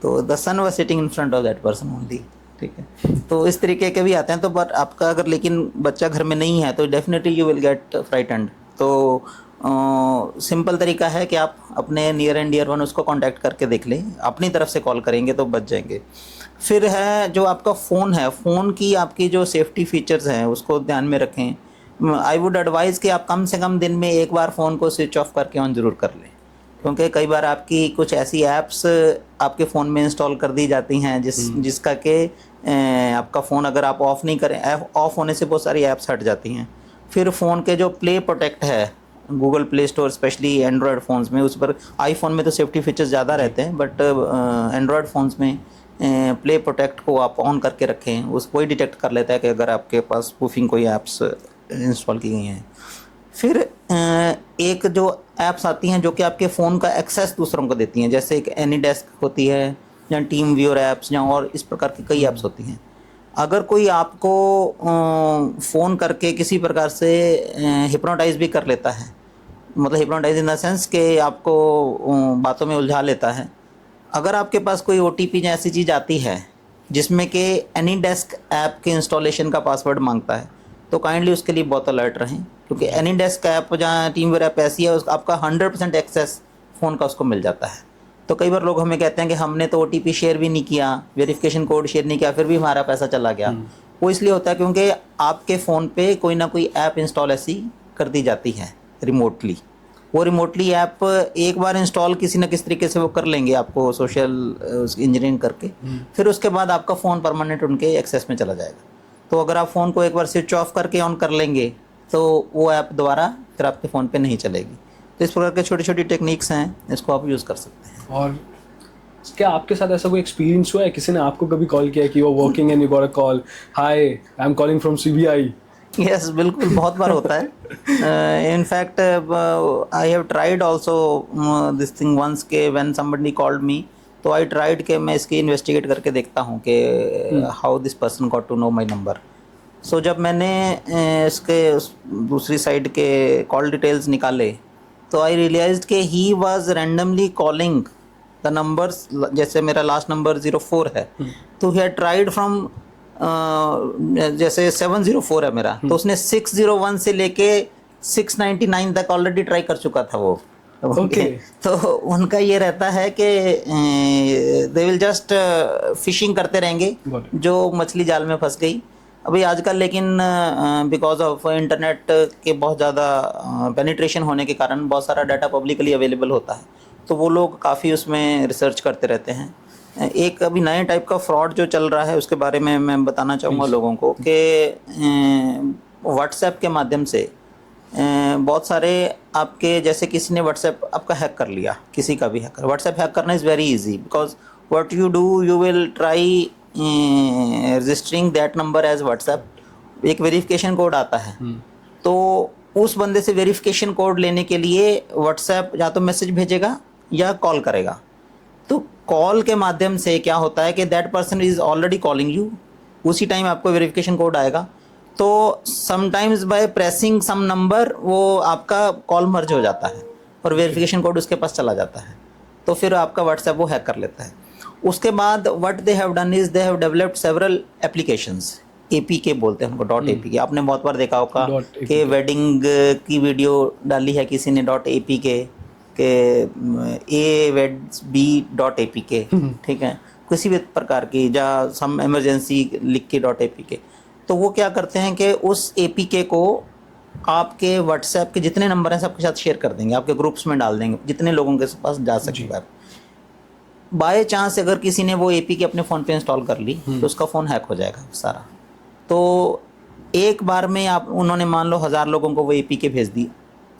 तो the son was sitting in front of that person only, ठीक है। तो इस तरीके के भी आते हैं। तो बट आपका अगर लेकिन बच्चा घर में नहीं है, तो definitely you will gate frightened. तो सिंपल तरीका है कि आप अपने नियर एंड डियर वन उसको कांटेक्ट करके देख लें, अपनी तरफ से कॉल करेंगे तो बच जाएंगे। फिर है जो आपका फ़ोन है, फ़ोन की आपकी जो सेफ्टी फीचर्स हैं उसको ध्यान में रखें। आई वुड एडवाइज़ कि आप कम से कम दिन में एक बार फ़ोन को स्विच ऑफ करके ऑन ज़रूर कर लें, क्योंकि कई बार आपकी कुछ ऐसी ऐप्स आपके फ़ोन में इंस्टॉल कर दी जाती हैं जिसका कि आपका फ़ोन अगर आप ऑफ़ नहीं करें, ऑफ़ होने से बहुत सारी ऐप्स हट जाती हैं। फिर फ़ोन के जो प्ले प्रोटेक्ट है, Google play store, specially Android phones में, उस पर, आईफोन में तो सेफ्टी फीचर्स ज़्यादा रहते हैं, बट एंड्रॉयड फ़ोन्स में प्ले प्रोटेक्ट को आप ऑन करके रखें, उसको ही डिटेक्ट कर लेता है कि अगर आपके पास स्पूफिंग कोई ऐप्स इंस्टॉल की गई हैं। फिर एक जो ऐप्स आती हैं जो कि आपके फ़ोन का एक्सेस दूसरों को देती हैं, जैसे एक एनीडेस्क होती है या टीम व्यूअर ऐप्स या और इस प्रकार की कई ऐप्स होती हैं। अगर कोई आपको फ़ोन करके किसी प्रकार से हिप्नोटाइज़ भी कर लेता है, मतलब हिप्नोटाइज इन द सेंस कि आपको बातों में उलझा लेता है, अगर आपके पास कोई OTP या ऐसी चीज़ आती है जिसमें कि एनीडेस्क ऐप के इंस्टॉलेशन का पासवर्ड मांगता है, तो काइंडली उसके लिए बहुत अलर्ट रहें, क्योंकि एनीडेस्क ऐप जहाँ टीमवेयर ऐप ऐसी है, आपका 100% एक्सेस फ़ोन का उसको मिल जाता है। तो कई बार लोग हमें कहते हैं कि हमने तो OTP शेयर भी नहीं किया, वेरिफिकेशन कोड शेयर नहीं किया, फिर भी हमारा पैसा चला गया। वो इसलिए होता है क्योंकि आपके फ़ोन पे कोई ना कोई ऐप इंस्टॉल ऐसी कर दी जाती है रिमोटली। वो रिमोटली ऐप एक बार इंस्टॉल किसी न किसी तरीके से वो कर लेंगे आपको सोशल इंजीनियरिंग करके, फिर उसके बाद आपका फ़ोन परमानेंट उनके एक्सेस में चला जाएगा। तो अगर आप फ़ोन को एक बार स्विच ऑफ करके ऑन कर लेंगे तो वो ऐप दोबारा फिर आपके फ़ोन पे नहीं चलेगी। तो इस प्रकार के छोटी छोटी टेक्निक्स हैं, इसको आप यूज़ कर सकते हैं। और क्या आपके साथ ऐसा कोई एक्सपीरियंस हुआ है, किसी ने आपको कभी कॉल किया कि you are working and you got a call, hi I am calling from CBI, yes, बिल्कुल, बहुत बार होता है। In fact I have tried also this thing once के व्हेन समबडी कॉल्ड मी, तो आई ट्राइड के मैं इसकी इन्वेस्टिगेट करके देखता हूँ कि how this person got to know my number. So जब मैंने इसके दूसरी साइड के कॉल डिटेल्स निकाले, तो आई रियलाइज्ड कि he was randomly calling the numbers, जैसे मेरा लास्ट नंबर 04 है, तो ही हैड ट्राइड फ्रॉम जैसे 704 है मेरा, तो उसने 601 से लेके 699 तक ऑलरेडी ट्राई कर चुका था वो। Okay. तो उनका ये रहता है कि दे विल जस्ट फिशिंग करते रहेंगे Got it. जो मछली जाल में फंस गई। अभी आजकल लेकिन बिकॉज ऑफ इंटरनेट के बहुत ज़्यादा पेनिट्रेशन होने के कारण बहुत सारा डाटा पब्लिकली अवेलेबल होता है, तो वो लोग काफ़ी उसमें रिसर्च करते रहते हैं। एक अभी नए टाइप का फ्रॉड जो चल रहा है उसके बारे में मैं बताना चाहूँगा लोगों को कि व्हाट्सएप के माध्यम से बहुत सारे आपके, जैसे किसी ने व्हाट्सएप आपका हैक कर लिया, किसी का भी हैकर, व्हाट्सएप हैक करना is very easy, because what you do, you will try registering that number as WhatsApp, एक वेरिफिकेशन कोड आता है, तो उस बंदे से वेरिफिकेशन कोड लेने के लिए व्हाट्सएप या तो मैसेज भेजेगा या कॉल करेगा। तो कॉल के माध्यम से क्या होता है कि that person is already calling you, उसी टाइम आपको वेरिफिकेशन कोड आएगा, तो sometimes by pressing some number वो आपका कॉल मर्ज हो जाता है और वेरिफिकेशन कोड उसके पास चला जाता है, तो फिर आपका व्हाट्सएप वो हैक कर लेता है। उसके बाद what they have done is they have developed several applications, APK बोलते हैं उनको, .APK, आपने बहुत बार देखा होगा कि वेडिंग की वीडियो डाली है किसी ने .APK के AWEDS-B.APK, ठीक है, किसी भी प्रकार की, या सम इमरजेंसी लिख के .APK, तो वो क्या करते हैं कि उस APK को आपके व्हाट्सएप के जितने नंबर हैं सबके साथ शेयर कर देंगे, आपके ग्रुप्स में डाल देंगे, जितने लोगों के पास जा सके। बाय चांस अगर किसी ने वो APK अपने फ़ोन पे इंस्टॉल कर ली तो उसका फ़ोन हैक हो जाएगा सारा। तो एक बार में आप, उन्होंने मान लो 1000 लोगों को वो APK भेज दी,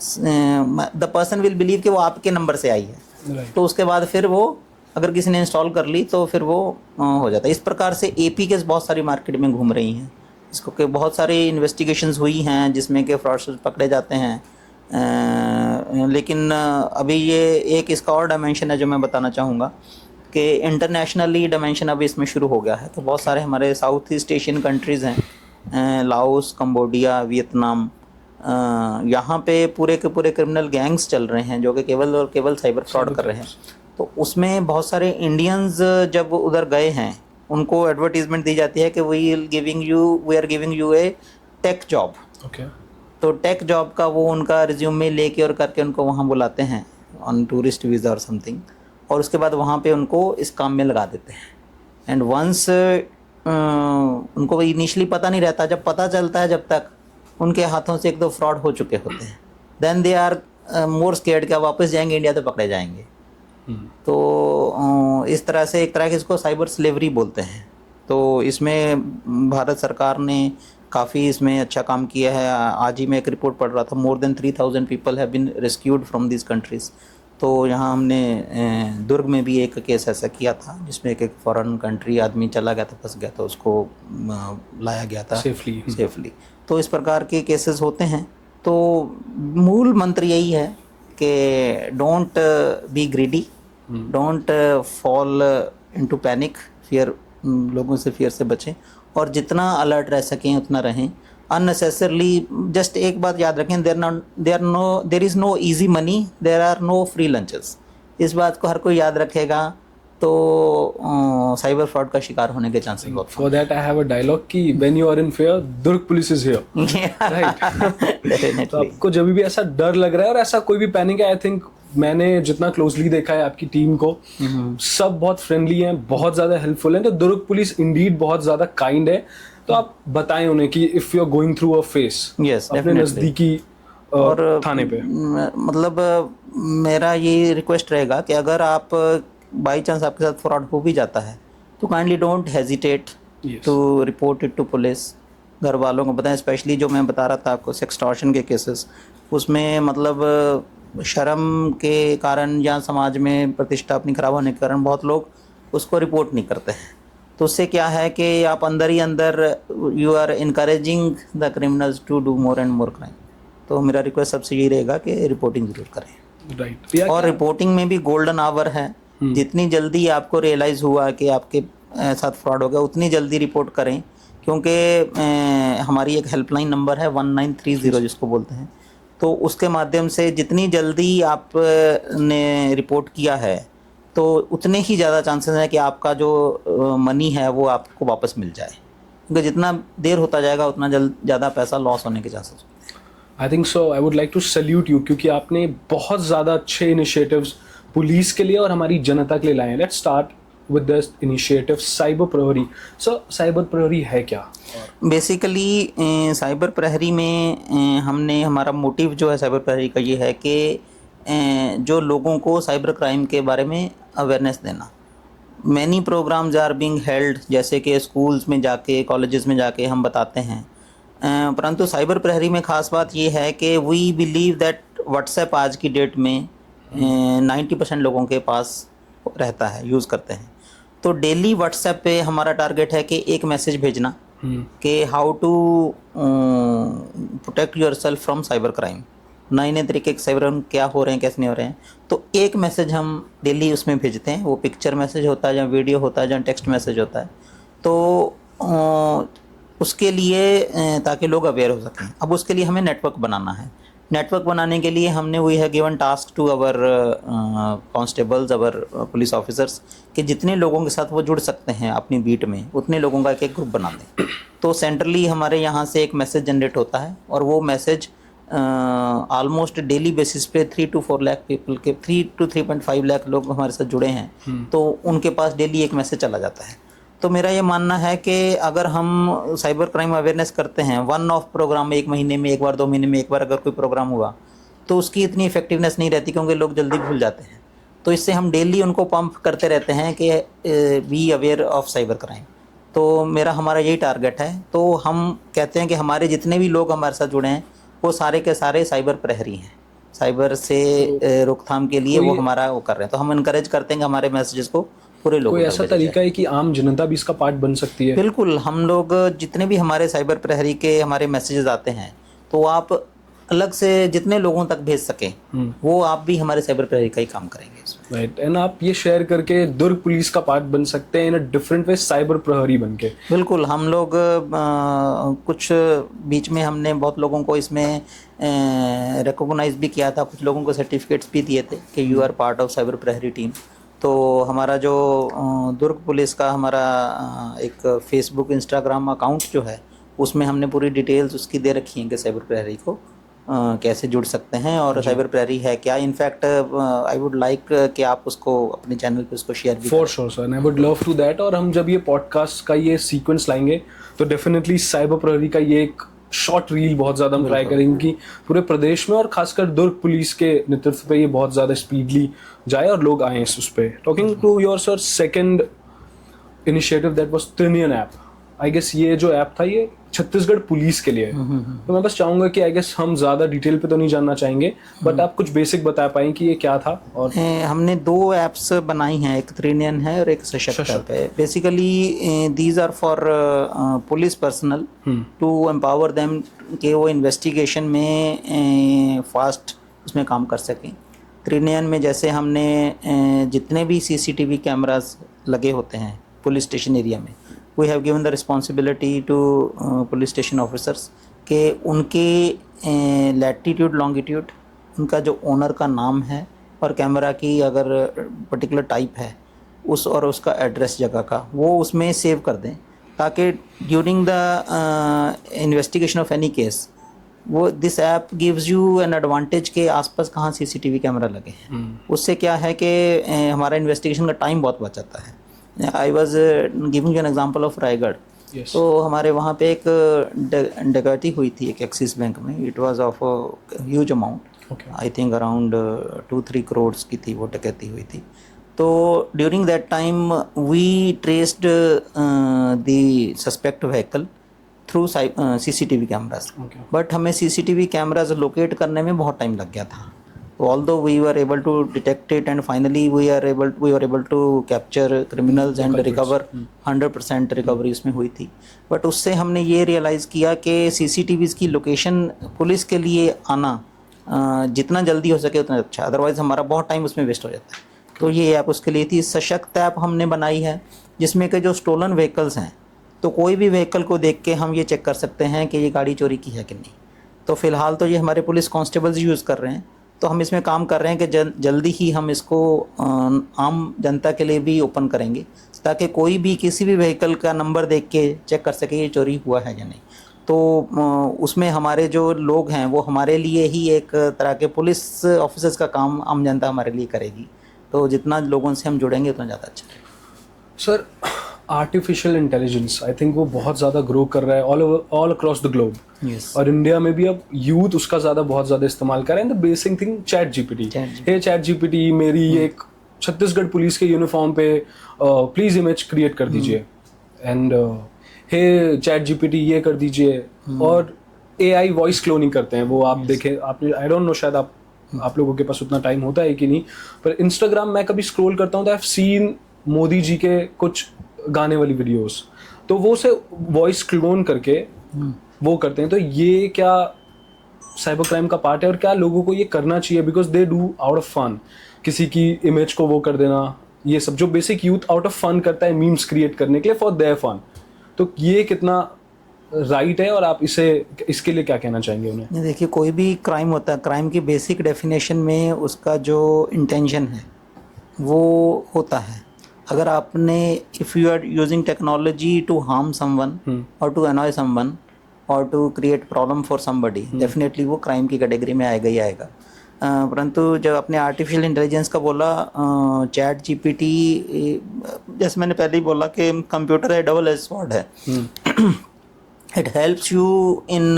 द पर्सन विल बिलीव कि वो आपके नंबर से आई है, तो उसके बाद फिर वो अगर किसी ने इंस्टॉल कर ली तो फिर वो हो जाता है। इस प्रकार से APKs बहुत सारी मार्केट में घूम रही हैं, इसको के बहुत सारी इन्वेस्टिगेशंस हुई हैं जिसमें कि फ्रॉडस्टर्स पकड़े जाते हैं। लेकिन अभी ये एक इसका और डायमेंशन है जो मैं बताना चाहूँगा कि इंटरनेशनली डायमेंशन अभी इसमें शुरू हो गया है। तो बहुत सारे हमारे साउथ ईस्ट एशियन कंट्रीज़ हैं, लाओस, कंबोडिया, वियतनाम, यहाँ पे पूरे के पूरे क्रिमिनल गैंग्स चल रहे हैं जो कि केवल और केवल साइबर फ्रॉड कर रहे हैं। तो उसमें बहुत सारे इंडियंस जब उधर गए हैं, उनको एडवर्टीजमेंट दी जाती है कि we are giving you a tech job. तो टेक जॉब का वो उनका रिज्यूमे लेके और करके उनको वहाँ बुलाते हैं ऑन टूरिस्ट वीज़ा और समथिंग, और उसके बाद वहाँ पे उनको इस काम में लगा देते हैं। एंड वंस उनको इनिशियली पता नहीं रहता, जब पता चलता है, जब तक उनके हाथों से एक दो फ्रॉड हो चुके होते हैं, then they are more scared कि वापस जाएंगे इंडिया तो पकड़े जाएंगे। तो इस तरह से एक तरह के इसको साइबर स्लेवरी बोलते हैं। तो इसमें भारत सरकार ने काफ़ी इसमें अच्छा काम किया है। आज ही मैं एक रिपोर्ट पढ़ रहा था, more than 3000 people have been rescued from this countries. तो यहाँ हमने दुर्ग में भी एक केस ऐसा किया था जिसमें एक फॉरेन कंट्री आदमी चला गया था, फंस गया था, उसको लाया गया था सेफली। तो इस प्रकार के केसेस होते हैं। तो मूल मंत्र यही है कि don't be greedy, don't fall into panic, fear, लोगों से फियर से बचें और जितना अलर्ट रह सकें उतना रहें। अननेसेसरली जस्ट एक बात याद रखें, there is no easy money, there are no free lunches. इस बात को हर कोई याद रखेगा तो साइबर फ्रॉड का शिकार होने के चांसेस बहुत। For that I have a dialogue कि when you are in fear, Durg police is here, right. तो आपको जब भी ऐसा डर लग रहा है और ऐसा कोई भी पैनिक है, आई थिंक मैंने जितना क्लोजली देखा है आपकी टीम को, सब बहुत फ्रेंडली हैं, बहुत ज़्यादा हेल्पफुल हैं। तो दुर्ग पुलिस इंडीड बहुत ज़्यादा काइंड है। तो आप बताएं उन्हें कि if you are going through a phase, अपने नज़दीकी और थाने पे, मतलब मेरा ये रिक्वेस्ट रहेगा कि अगर आप बाई चांस आपके साथ फ्रॉड हो भी जाता है तो kindly don't hesitate to report it to police. घर वालों को बताएं, स्पेशली जो मैं बता रहा था आपको सेक्सटॉर्शन के केसेस, उसमें मतलब शर्म के कारण या समाज में प्रतिष्ठा अपनी खराब होने के कारण बहुत लोग उसको रिपोर्ट नहीं करते हैं। तो उससे क्या है कि आप अंदर ही अंदर you are encouraging the criminals to do more and more crime. तो मेरा रिक्वेस्ट सबसे यही रहेगा कि रिपोर्टिंग जरूर करें। राइट। और रिपोर्टिंग में भी गोल्डन आवर है, जितनी जल्दी आपको रियलाइज़ हुआ कि आपके साथ फ्रॉड हो गया उतनी जल्दी रिपोर्ट करें, क्योंकि हमारी एक हेल्पलाइन नंबर है 1930 जिसको बोलते हैं, तो उसके माध्यम से जितनी जल्दी आपने रिपोर्ट किया है तो उतने ही ज़्यादा चांसेस हैं कि आपका जो मनी है वो आपको वापस मिल जाए, क्योंकि जितना देर होता जाएगा उतना ज़्यादा पैसा लॉस होने के चांसेस होते हैं। I think so. I would like to salute you, क्योंकि आपने बहुत ज़्यादा अच्छे इनिशिएटिव्स पुलिस के लिए और हमारी जनता के लिए लाए हैं। Let's start with this initiative cyber Prahari. So cyber प्रहरी है क्या? बेसिकली साइबर प्रहरी में हमने हमारा मोटिव जो है साइबर प्रहरी का ये है कि जो लोगों को साइबर क्राइम के बारे में अवेयरनेस देना। Many programs are being held, जैसे कि स्कूल्स में जाके कॉलेजेस में जाके हम बताते हैं, परंतु साइबर प्रहरी में ख़ास बात ये है कि वी बिलीव दैट व्हाट्सएप आज की डेट में 90% लोगों के पास रहता है, यूज़ करते हैं। तो डेली व्हाट्सएप पे हमारा टारगेट है कि एक मैसेज भेजना कि how to protect yourself from cyber crime. नए नए तरीके के साइबर क्राइम क्या हो रहे हैं, कैसे नहीं हो रहे हैं, तो एक मैसेज हम डेली उसमें भेजते हैं। वो पिक्चर मैसेज होता है या वीडियो होता है या टेक्स्ट मैसेज होता है, तो उसके लिए ताकि लोग अवेयर हो सकें। अब उसके लिए हमें नेटवर्क बनाना है। नेटवर्क बनाने के लिए हमने we have given task to our constables, our police officers, कि जितने लोगों के साथ वो जुड़ सकते हैं अपनी बीट में उतने लोगों का एक ग्रुप बना दें। तो सेंट्रली हमारे यहाँ से एक मैसेज जनरेट होता है और वो मैसेज ऑलमोस्ट डेली बेसिस पे 3 to 4 लाख पीपल के 3 to 3.5 लाख लोग हमारे साथ जुड़े हैं, तो उनके पास डेली एक मैसेज चला जाता है। तो मेरा ये मानना है कि अगर हम साइबर क्राइम अवेयरनेस करते हैं, वन ऑफ प्रोग्राम में 1 महीने में एक बार, 2 महीने में एक बार अगर कोई प्रोग्राम हुआ, तो उसकी इतनी इफेक्टिवनेस नहीं रहती, क्योंकि लोग जल्दी भूल जाते हैं। तो इससे हम डेली उनको पंप करते रहते हैं कि be aware of cyber crime. तो हमारा यही टारगेट है। तो हम कहते हैं कि हमारे जितने भी लोग हमारे साथ जुड़े हैं वो सारे के सारे साइबर प्रहरी हैं, साइबर से रोकथाम के लिए वो हमारा वो कर रहे हैं। तो हम इनकरेज करते हैं कि हमारे मैसेजेस को पूरे लोगों कोई ऐसा तरीका है कि आम जनता भी इसका पार्ट बन सकती है? बिल्कुल। हम लोग जितने भी हमारे साइबर प्रहरी के हमारे मैसेजेस आते हैं, तो आप अलग से जितने लोगों तक भेज सकें, वो आप भी हमारे साइबर प्रहरी का ही काम करेंगे इसमें। राइट। एंड आप ये शेयर करके दुर्ग पुलिस का पार्ट बन सकते हैं इन अ डिफरेंट वे, साइबर प्रहरी बन के। बिल्कुल। हम लोग कुछ बीच में हमने बहुत लोगों को इसमें रिकॉग्नाइज भी किया था, कुछ लोगों को सर्टिफिकेट्स भी दिए थे कि you are part of cyber Prahari team. तो हमारा जो दुर्ग पुलिस का हमारा एक फेसबुक इंस्टाग्राम अकाउंट जो है, उसमें हमने पूरी डिटेल्स उसकी दे रखी हैं कि साइबर प्रहरी को कैसे जुड़ सकते हैं और साइबर प्रहरी है क्या। इनफैक्ट आई वुड लाइक कि आप उसको अपने चैनल पे उसको शेयर भी for sure sir, I would love to that. और हम जब ये पॉडकास्ट का ये सीक्वेंस लाएंगे तो डेफिनेटली साइबर प्रहरी का ये एक शॉर्ट रील बहुत ज़्यादा हम ट्राई करेंगे कि पूरे प्रदेश में और खासकर दुर्ग पुलिस के नेतृत्व पे ये बहुत ज़्यादा स्पीडली जाए और लोग आए उस पर। Talking to your sir second initiative that was Trinayan app, I guess ये जो ऐप था ये छत्तीसगढ़ पुलिस के लिए है। तो मैं बस चाहूँगा कि आई गेस हम ज़्यादा डिटेल पे तो नहीं जानना चाहेंगे, बट आप कुछ बेसिक बता पाएँ कि ये क्या था। और हमने 2 ऐप्स बनाई हैं, एक त्रिनयन है और एक सशक्त ऐप है। Basically these are for police personnel to empower them कि वो इन्वेस्टिगेशन में फास्ट उसमें काम कर सकें। त्रिनयन में जैसे हमने जितने भी CCTV कैमरास लगे होते हैं पुलिस स्टेशन एरिया में, we have given the responsibility to police station officers के उनके लैटिट्यूड लॉन्गिट्यूड, उनका जो ओनर का नाम है और कैमरा की अगर पर्टिकुलर टाइप है उस और उसका एड्रेस जगह का, वो उसमें सेव कर दें, ताकि during the investigation of any case वो this app gives you an advantage के आसपास कहाँ CCTV कैमरा लगे हैं। उससे क्या है कि हमारा इन्वेस्टिगेशन का टाइम बहुत बच जाता है। I was giving you an example of Raigarh. तो हमारे वहाँ पे एक डकैती हुई थी एक एक्सिस बैंक में। It was of huge amount, I think around 2-3 crore की थी वो डकैती हुई थी। तो during that time we traced the suspect vehicle through CCTV cameras, but हमें CCTV कैमरास लोकेट करने में बहुत टाइम लग गया था। So although we were able to detect it and finally we were able to capture criminals and recover 100% recovery उसमें हुई थी. बट उससे हमने ये रियलाइज़ किया कि CCTVs की लोकेशन पुलिस के लिए आना जितना जल्दी हो सके उतना अच्छा, अदरवाइज़ हमारा बहुत टाइम उसमें वेस्ट हो जाता है. तो ये ऐप उसके लिए थी. सशक्त ऐप हमने बनाई है जिसमें कि जो स्टोलन व्हीकल्स हैं, तो कोई भी व्हीकल को देख के हम ये चेक कर सकते हैं कि ये गाड़ी चोरी की है कि नहीं. तो फ़िलहाल तो ये हमारे पुलिस कांस्टेबल्स यूज़ कर रहे हैं. तो हम इसमें काम कर रहे हैं कि जल्दी ही हम इसको आम जनता के लिए भी ओपन करेंगे ताकि कोई भी किसी भी व्हीकल का नंबर देख के चेक कर सके ये चोरी हुआ है या नहीं. तो उसमें हमारे जो लोग हैं वो हमारे लिए ही एक तरह के पुलिस ऑफिसर्स का काम आम जनता हमारे लिए करेगी. तो जितना लोगों से हम जुड़ेंगे उतना ज़्यादा अच्छा है. Sir, artificial intelligence I think वो बहुत ज़्यादा ग्रो कर रहा है ऑल अक्रॉस द ग्लोब. और इंडिया में भी अब यूथ उसका बहुत ज़्यादा इस्तेमाल कर रहे हैं. The basic thing chat GPT. Hey chat GPT, मेरी एक छत्तीसगढ़ पुलिस के यूनिफॉर्म पे प्लीज़ इमेज क्रिएट कर दीजिए, एंड हे चैट जीपीटी ये कर दीजिए. और AI वॉइस क्लोनिंग करते हैं वो. आप देखें, आपने, आई डोंट नो, शायद आप लोगों के पास उतना टाइम होता है कि नहीं, पर इंस्टाग्राम मैं कभी स्क्रॉल करता हूँ तो I have seen Modi ji के कुछ गाने वाली वीडियोस, तो वो से वॉइस क्लोन करके वो करते हैं. तो ये क्या साइबर क्राइम का पार्ट है, और क्या लोगों को ये करना चाहिए? Because they do out of fun, किसी की इमेज को वो कर देना, ये सब जो basic youth out of fun करता है मीम्स क्रिएट करने के लिए फॉर देयर फन. तो ये कितना राइट है, और आप इसके लिए क्या कहना चाहेंगे उन्हें? देखिए, कोई भी क्राइम होता है, क्राइम की बेसिक डेफिनेशन में उसका जो इंटेंशन है वो होता है. अगर आपने, if you are using technology to harm someone और टू अनॉय समवन और to create problem for somebody, definitely वो क्राइम की कैटेगरी में आएगा ही आएगा. परंतु जब आपने आर्टिफिशियल इंटेलिजेंस का बोला, चैट जीपीटी, जैसे मैंने पहले ही बोला कि कंप्यूटर है, डबल एज स्वॉर्ड है. It helps you in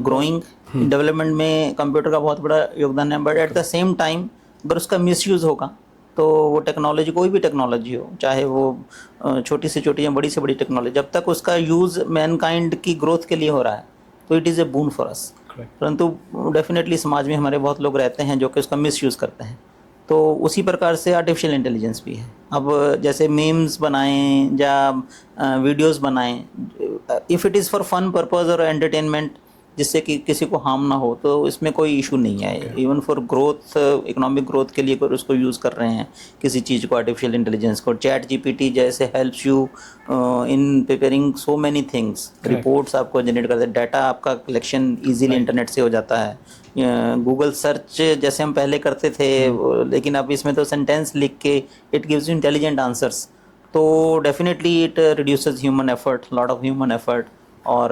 growing, development में कंप्यूटर का बहुत बड़ा योगदान है. But at the same time अगर उसका मिसयूज़ होगा तो वो टेक्नोलॉजी, कोई भी टेक्नोलॉजी हो, चाहे वो छोटी से छोटी या बड़ी से बड़ी टेक्नोलॉजी, जब तक उसका यूज़ मैनकाइंड की ग्रोथ के लिए हो रहा है तो it is A boon for us. परंतु डेफिनेटली समाज में हमारे बहुत लोग रहते हैं जो कि उसका मिसयूज़ करते हैं. तो उसी प्रकार से आर्टिफिशियल इंटेलिजेंस भी है. अब जैसे मीम्स बनाएं या वीडियोस बनाएं, if it is for fun purpose और एंटरटेनमेंट, जिससे कि किसी को हार्म ना हो, तो इसमें कोई इशू नहीं है. Even for growth, economic growth के लिए अगर उसको यूज़ कर रहे हैं किसी चीज़ को, आर्टिफिशियल इंटेलिजेंस को, चैट जीपीटी जैसे helps you in preparing so many things. Reports आपको जनरेट करते हैं, डाटा आपका कलेक्शन ईजीली इंटरनेट से हो जाता है. गूगल सर्च जैसे हम पहले करते थे, लेकिन अब इसमें तो सेंटेंस लिख के it gives you intelligent answers. तो definitely it reduces human effort, lot of human effort, और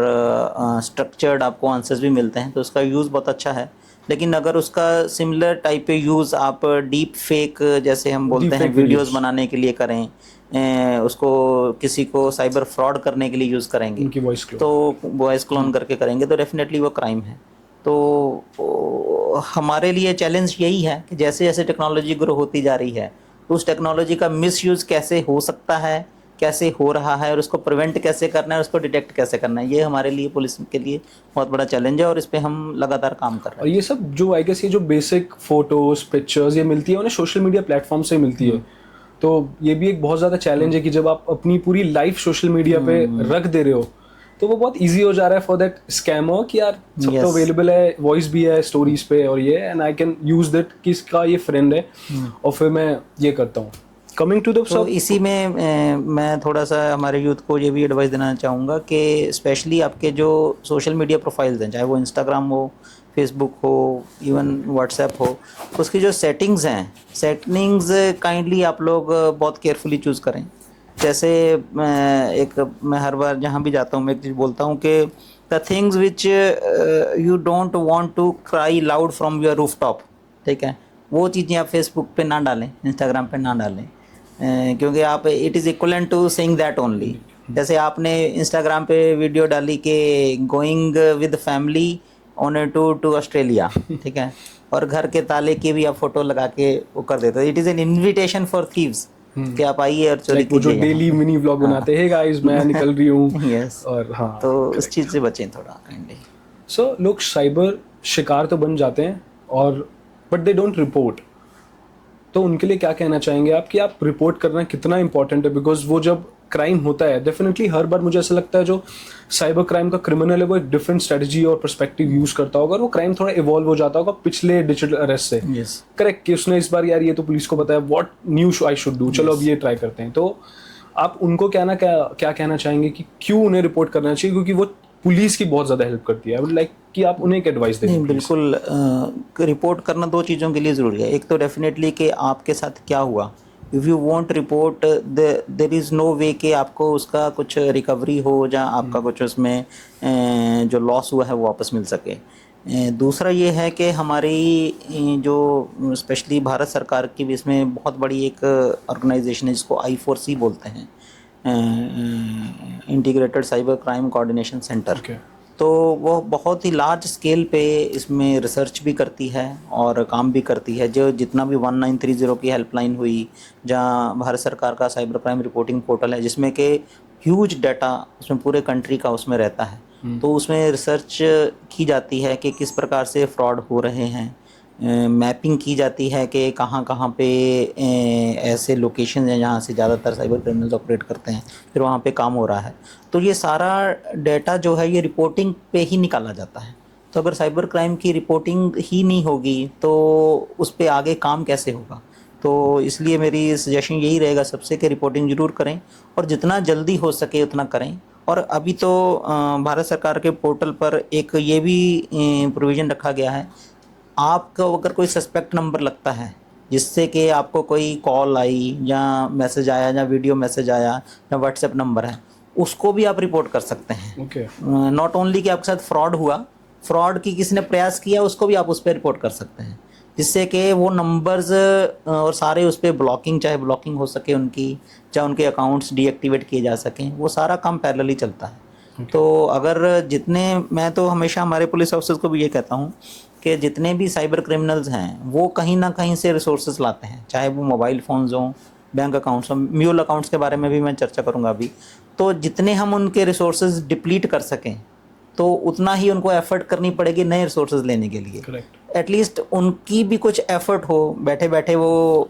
स्ट्रक्चर्ड आपको आंसर्स भी मिलते हैं. तो उसका यूज़ बहुत अच्छा है. लेकिन अगर उसका सिमिलर टाइप पे यूज़ आप डीप फेक, जैसे हम बोलते हैं, वीडियोस बनाने के लिए करें, उसको किसी को साइबर फ्रॉड करने के लिए यूज़ करेंगे, तो वॉइस क्लोन करके करेंगे, तो डेफिनेटली वो क्राइम है. तो हमारे लिए चैलेंज यही है कि जैसे जैसे टेक्नोलॉजी ग्रो होती जा रही है, तो उस टेक्नोलॉजी का मिसयूज़ कैसे हो सकता है, कैसे हो रहा है, और उसको प्रिवेंट कैसे करना है, उसको डिटेक्ट कैसे करना है, ये हमारे लिए, पुलिस के लिए बहुत बड़ा चैलेंज है. और इस पे हम लगातार काम कर रहे हैं. और ये सब जो आई गेस ये जो बेसिक फोटोज, पिक्चर्स ये मिलती है उन्हें सोशल मीडिया प्लेटफॉर्म से मिलती है. तो ये भी एक बहुत ज़्यादा चैलेंज है कि जब आप अपनी पूरी लाइफ सोशल मीडिया पे रख दे रहे हो, तो वो बहुत इजी हो जा रहा है फॉर दैट स्कैमर कि यार सब तो अवेलेबल है, वॉइस भी है स्टोरीज पे, और ये, and I can use that कि इसका ये फ्रेंड है, और फिर मैं ये करता हूँ. कमिंग टू द, तो इसी में मैं थोड़ा सा हमारे यूथ को ये भी एडवाइस देना चाहूँगा कि स्पेशली आपके जो सोशल मीडिया प्रोफाइल्स हैं, चाहे वो इंस्टाग्राम हो, फेसबुक हो, इवन व्हाट्सएप हो, उसकी जो सेटिंग्स हैं, सेटिंग्स काइंडली आप लोग बहुत केयरफुली चूज़ करें. जैसे मैं हर बार जहाँ भी जाता हूँ मैं एक चीज़ बोलता हूँ कि the things which you don't want to cry loud from your rooftop, ठीक है, वो चीज़ें आप फेसबुक पे ना डालें, इंस्टाग्राम पे ना डालें, क्योंकि आप, it is equivalent to saying that only. जैसे आपने इंस्टाग्राम पे वीडियो डाली कि going with family on a tour to Australia, ठीक है, और घर के ताले की भी आप फोटो लगा के वो कर देते हो. It is an invitation for thieves कि आप आइए और चोरी कीजिए. जो डेली मिनी व्लॉग बनाते हैं, गाइस मैं निकल रही हूँ. यस. और हाँ, तो उस चीज़ से बचें थोड़ा काइंडली. सो लोग साइबर शिकार तो बन जाते हैं, और बट दे डोंट रिपोर्ट, तो उनके लिए क्या कहना चाहेंगे आप कि आप रिपोर्ट करना कितना इंपॉर्टेंट है? बिकॉज वो जब क्राइम होता है डेफिनेटली हर बार मुझे ऐसा लगता है जो साइबर क्राइम का क्रिमिनल है वो एक डिफरेंट स्ट्रेटजी और पर्सपेक्टिव यूज करता होगा और वो क्राइम थोड़ा इवॉल्व हो जाता होगा पिछले डिजिटल अरेस्ट से। करेक्ट कि उसने इस बार यार ये तो पुलिस को बताया, what new I should do, चलो अब ये ट्राई करते हैं। तो आप उनको क्या कहना चाहेंगे कि क्यों उन्हें रिपोर्ट करना चाहिए? क्योंकि वो पुलिस की बहुत ज़्यादा हेल्प करती है। आई वुड लाइक कि आप उन्हें एक एडवाइस दें। नहीं, बिल्कुल रिपोर्ट करना दो चीज़ों के लिए ज़रूरी है। एक तो डेफिनेटली कि आपके साथ क्या हुआ, if you want report there is no way कि आपको उसका कुछ रिकवरी हो या आपका कुछ उसमें जो लॉस हुआ है वो वापस मिल सके। दूसरा ये है कि हमारी जो स्पेशली भारत सरकार की भी इसमें बहुत बड़ी एक ऑर्गेनाइजेशन है जिसको I4C बोलते हैं, integrated cyber crime coordination centre. तो वो बहुत ही लार्ज स्केल पे इसमें रिसर्च भी करती है और काम भी करती है। जो जितना भी 1930 की हेल्पलाइन हुई, जहाँ भारत सरकार का साइबर क्राइम रिपोर्टिंग पोर्टल है जिसमें कि ह्यूज डाटा उसमें पूरे कंट्री का उसमें रहता है, तो उसमें रिसर्च की जाती है कि किस प्रकार से फ्रॉड हो रहे हैं, मैपिंग की जाती है कि कहाँ कहाँ पे ऐसे लोकेशन हैं जहाँ से ज़्यादातर साइबर क्रिमिनल्स ऑपरेट करते हैं, फिर वहाँ पे काम हो रहा है। तो ये सारा डाटा जो है ये रिपोर्टिंग पे ही निकाला जाता है। तो अगर साइबर क्राइम की रिपोर्टिंग ही नहीं होगी तो उस पर आगे काम कैसे होगा? तो इसलिए मेरी सजेशन यही रहेगा सबसे कि रिपोर्टिंग ज़रूर करें और जितना जल्दी हो सके उतना करें। और अभी तो भारत सरकार के पोर्टल पर एक ये भी प्रोविज़न रखा गया है, आपको अगर कोई सस्पेक्ट नंबर लगता है जिससे कि आपको कोई कॉल आई या मैसेज आया या वीडियो मैसेज आया या व्हाट्सएप नंबर है, उसको भी आप रिपोर्ट कर सकते हैं। नॉट ओनली कि आपके साथ फ्रॉड हुआ, फ्रॉड की किसी ने प्रयास किया उसको भी आप उस पर रिपोर्ट कर सकते हैं, जिससे कि वो नंबर्स और सारे उस पर ब्लॉकिंग, चाहे ब्लॉकिंग हो सके उनकी, चाहे उनके अकाउंट्स डीएक्टिवेट किए जा सकें, वो सारा काम पैरेलली चलता है। तो अगर जितने, मैं तो हमेशा हमारे पुलिस ऑफिसर्स को भी ये कहता हूँ कि जितने भी साइबर क्रिमिनल्स हैं वो कहीं ना कहीं से रिसोर्सेज लाते हैं, चाहे वो मोबाइल फ़ोन्स हों, बैंक अकाउंट्स हों, म्यूल अकाउंट्स के बारे में भी मैं चर्चा करूँगा अभी। तो जितने हम उनके रिसोर्सेज डिप्लीट कर सकें तो उतना ही उनको एफर्ट करनी पड़ेगी नए रिसोर्सेज लेने के लिए। एटलीस्ट उनकी भी कुछ एफर्ट हो, बैठे बैठे वो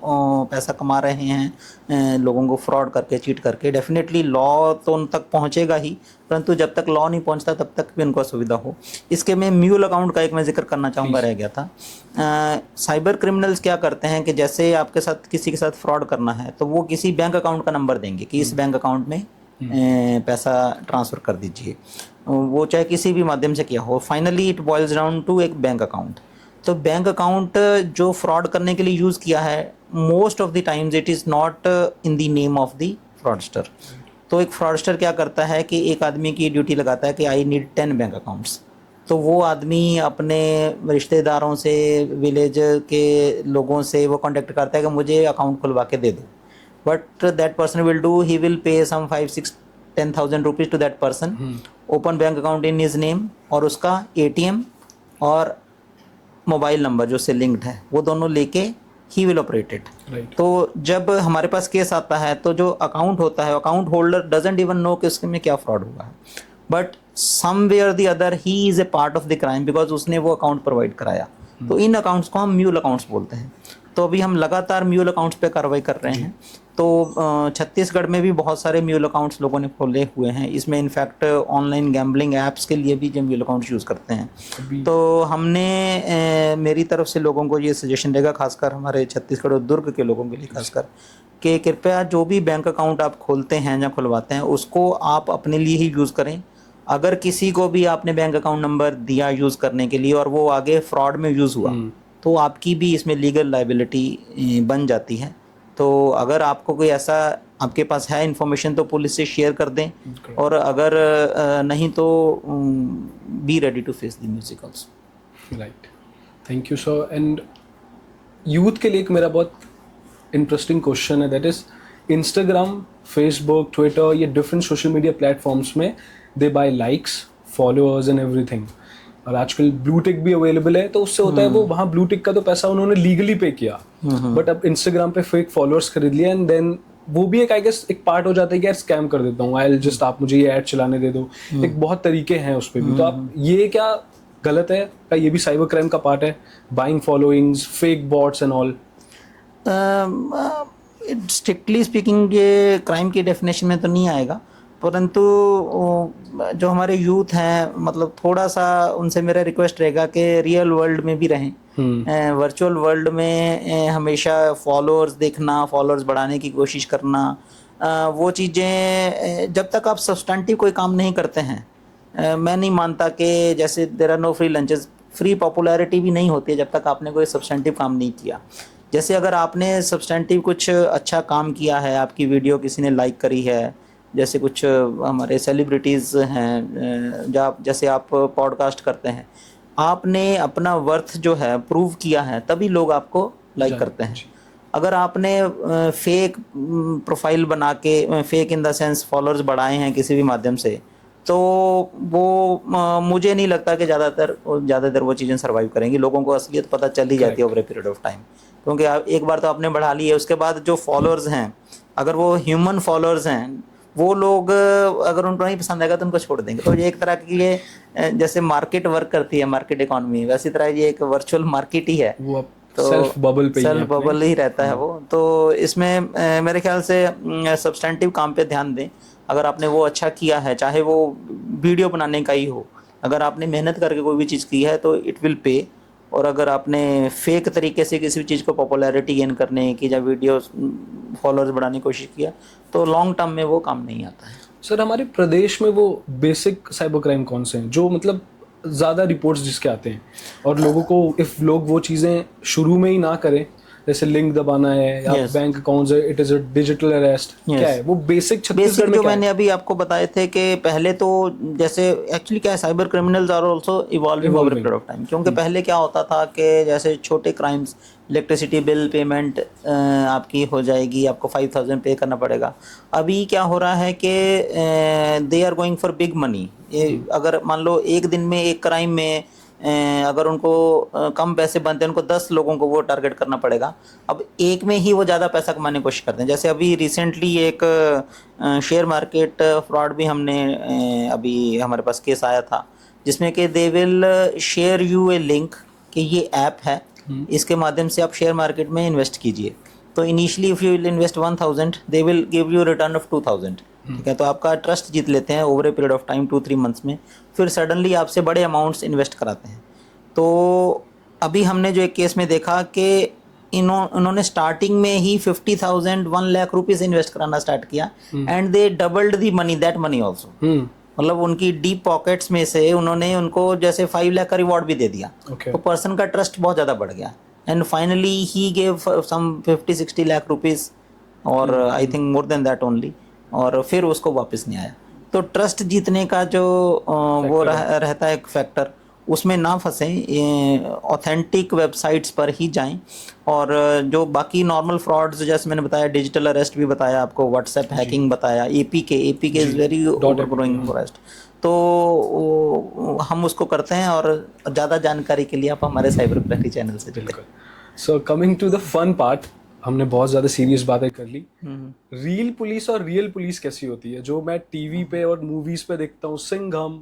पैसा कमा रहे हैं लोगों को फ्रॉड करके, चीट करके। डेफिनेटली लॉ तो उन तक पहुंचेगा ही, परंतु जब तक लॉ नहीं पहुंचता तब तक भी उनको असुविधा हो। इसके में म्यूल अकाउंट का एक मैं जिक्र करना चाहूँगा, रह गया था। साइबर क्रिमिनल्स क्या करते हैं कि जैसे आपके साथ किसी के साथ फ्रॉड करना है तो वो किसी बैंक अकाउंट का नंबर देंगे कि इस बैंक अकाउंट में पैसा ट्रांसफ़र कर दीजिए, वो चाहे किसी भी माध्यम से किया हो। Finally it boils down to एक बैंक अकाउंट। तो बैंक अकाउंट जो फ्रॉड करने के लिए यूज़ किया है, most of the times it is not in the name of the fraudster. तो एक फ्रॉडस्टर क्या करता है कि एक आदमी की ड्यूटी लगाता है कि आई नीड 10 बैंक अकाउंट्स। तो वो आदमी अपने रिश्तेदारों से, विलेज के लोगों से वो कॉन्टेक्ट करता है कि मुझे अकाउंट खुलवा के दे दो। But that person will do, he will pay some 5-6-10,000 rupees to that person, open bank account in his name, और उसका ATM और मोबाइल नंबर जो से लिंक्ड है वो दोनों लेके ही विल ऑपरेट इट। तो जब हमारे पास केस आता है तो जो अकाउंट होता है, account holder doesn't even know कि उसमें क्या फ्रॉड हुआ है, but somewhere the other he is a part of the crime because उसने वो अकाउंट प्रोवाइड कराया। तो इन अकाउंट्स को हम म्यूल अकाउंट्स बोलते हैं। तो अभी हम लगातार म्यूल अकाउंट्स पे कार्रवाई कर रहे हैं। तो छत्तीसगढ़ में भी बहुत सारे म्यूल अकाउंट्स लोगों ने खोले हुए हैं। इसमें इनफैक्ट ऑनलाइन गैम्बलिंग ऐप्स के लिए भी जो म्यूल अकाउंट्स यूज़ करते हैं। तो हमने मेरी तरफ से लोगों को ये सजेशन देगा, खासकर हमारे छत्तीसगढ़ और दुर्ग के लोगों के लिए खासकर, कि कृपया जो भी बैंक अकाउंट आप खोलते हैं या खुलवाते हैं उसको आप अपने लिए ही यूज़ करें। अगर किसी को भी आपने बैंक अकाउंट नंबर दिया यूज़ करने के लिए और वो आगे फ्रॉड में यूज़ हुआ तो आपकी भी इसमें लीगल लायबिलिटी बन जाती है। तो अगर आपको कोई ऐसा आपके पास है इन्फॉर्मेशन तो पुलिस से शेयर कर दें, और अगर नहीं तो be ready to face the music also. Right, thank you sir. And youth के लिए एक मेरा बहुत इंटरेस्टिंग क्वेश्चन है, that is Instagram, Facebook, Twitter, ये डिफरेंट सोशल मीडिया प्लेटफॉर्म्स में they buy likes, followers and everything. और आजकल ब्लू टिक भी अवेलेबल है, तो उससे होता है वो वहाँ ब्लू टिक का तो पैसा उन्होंने लीगली पे किया, बट अब इंस्टाग्राम पे फेक फॉलोअर्स खरीद लिया, एंड देन वो भी एक आई गेस एक पार्ट हो जाता है कि यार स्कैम कर देता हूँ, आई जस्ट आप मुझे ये ऐड चलाने दे दो। एक बहुत तरीके हैं उस पर भी। तो आप ये क्या गलत है? क्या ये भी साइबर क्राइम का पार्ट है? Buying followings, fake bots and all? Strictly speaking ये क्राइम की डेफिनेशन में तो नहीं आएगा, परंतु जो हमारे यूथ हैं, मतलब थोड़ा सा उनसे मेरा रिक्वेस्ट रहेगा कि रियल वर्ल्ड में भी रहें। वर्चुअल वर्ल्ड में हमेशा फॉलोअर्स देखना, फॉलोअर्स बढ़ाने की कोशिश करना, वो चीज़ें जब तक आप सब्सटेंटिव कोई काम नहीं करते हैं, मैं नहीं मानता कि जैसे there are no free lunches, free popularity भी नहीं होती है जब तक आपने कोई सब्सटेंटिव काम नहीं किया। जैसे अगर आपने सब्सटेंटिव कुछ अच्छा काम किया है, आपकी वीडियो किसी ने लाइक करी है, जैसे कुछ हमारे सेलिब्रिटीज़ हैं, जैसे आप पॉडकास्ट करते हैं, आपने अपना वर्थ जो है प्रूव किया है, तभी लोग आपको लाइक करते हैं। अगर आपने फेक प्रोफाइल बना के, fake in the sense followers बढ़ाए हैं किसी भी माध्यम से, तो वो मुझे नहीं लगता कि ज़्यादातर वो चीज़ें सर्वाइव करेंगी। लोगों को असलियत पता चल ही जाती है over a period of time, क्योंकि आप एक बार तो आपने बढ़ा ली है, उसके बाद जो फॉलोअर्स हैं, अगर वो ह्यूमन फॉलोअर्स हैं, वो लोग अगर उनको नहीं पसंद आएगा तो उनको छोड़ देंगे। तो ये एक तरह की ये जैसे मार्केट वर्क करती है, मार्केट इकोनॉमी, वैसी तरह ये एक वर्चुअल मार्केट ही है। वो तो सेल्फ बबल पे सेल्फ बबल ही रहता है वो। तो इसमें मेरे ख्याल से सब्सटेंटिव काम पे ध्यान दें। अगर आपने वो अच्छा किया है, चाहे वो वीडियो बनाने का ही हो, अगर आपने मेहनत करके कोई भी चीज़ की है तो इट विल पे। और अगर आपने फेक तरीके से किसी चीज़ को पॉपुलैरिटी गेन करने की या वीडियो फॉलोअर्स बढ़ाने की कोशिश किया, तो लॉन्ग टर्म में वो काम नहीं आता है। सर, हमारे प्रदेश में वो बेसिक साइबर क्राइम कौन से हैं जो मतलब ज़्यादा रिपोर्ट्स जिसके आते हैं, और लोगों को इफ़ लोग वो चीज़ें शुरू में ही ना करें, जैसे लिंक दबाना है या Yes. बैंक अकाउंट्स है, it is a digital arrest, क्या है वो बेसिक छत्तीसगढ़ बेसिक में जो क्या मैंने है? अभी आपको बताए थे कि पहले तो जैसे एक्चुअली क्या है, cyber criminals are also evolving over period of time. क्योंकि पहले क्या होता था कि जैसे छोटे क्राइम्स, इलेक्ट्रिसिटी बिल पेमेंट आपकी हो जाएगी, आपको 5000 पे करना पड़ेगा। अभी क्या हो रहा है कि they are going for big money. अगर मान लो एक दिन में एक क्राइम में अगर उनको कम पैसे बनते हैं, उनको 10 लोगों को वो टारगेट करना पड़ेगा। अब एक में ही वो ज़्यादा पैसा कमाने की कोशिश करते हैं। जैसे अभी रिसेंटली एक शेयर मार्केट फ्रॉड भी हमने अभी हमारे पास केस आया था, जिसमें कि they will share U A link कि ये ऐप है, इसके माध्यम से आप शेयर मार्केट में इन्वेस्ट कीजिए। तो initially if you will invest 1000, they will give you return of 2000। ठीक है, तो आपका ट्रस्ट जीत लेते हैं over a period of time 2-3 months में। फिर सडनली आपसे बड़े अमाउंट्स इन्वेस्ट कराते हैं। तो अभी हमने जो एक केस में देखा कि इन्होंने स्टार्टिंग में ही 50,000 1 लाख रुपीज़ इन्वेस्ट कराना स्टार्ट किया, and they doubled the money, that money also. मतलब उनकी डीप पॉकेट्स में से उन्होंने उनको जैसे 5 लाख का रिवॉर्ड भी दे दिया। Okay. तो पर्सन का ट्रस्ट बहुत ज़्यादा बढ़ गया, and finally he gave some 50-60 lakh rupees, और I think more than that only, और फिर उसको वापस नहीं आया। तो ट्रस्ट जीतने का जो वो रहता है एक फैक्टर, उसमें ना फंसें, ऑथेंटिक वेबसाइट्स पर ही जाएं। और जो बाकी नॉर्मल फ्रॉड्स, जैसे मैंने बताया, डिजिटल अरेस्ट भी बताया आपको, व्हाट्सएप हैकिंग बताया, APK is very over growing forest, तो हम उसको करते हैं। और ज़्यादा जानकारी के लिए आप हमारे साइबर क्राइम चैनल से जुड़ें। So coming to the fun part, हमने बहुत ज़्यादा सीरियस बातें कर ली। रियल पुलिस और रियल पुलिस कैसी होती है? जो मैं टीवी पे और मूवीज पे देखता हूँ, सिंघम,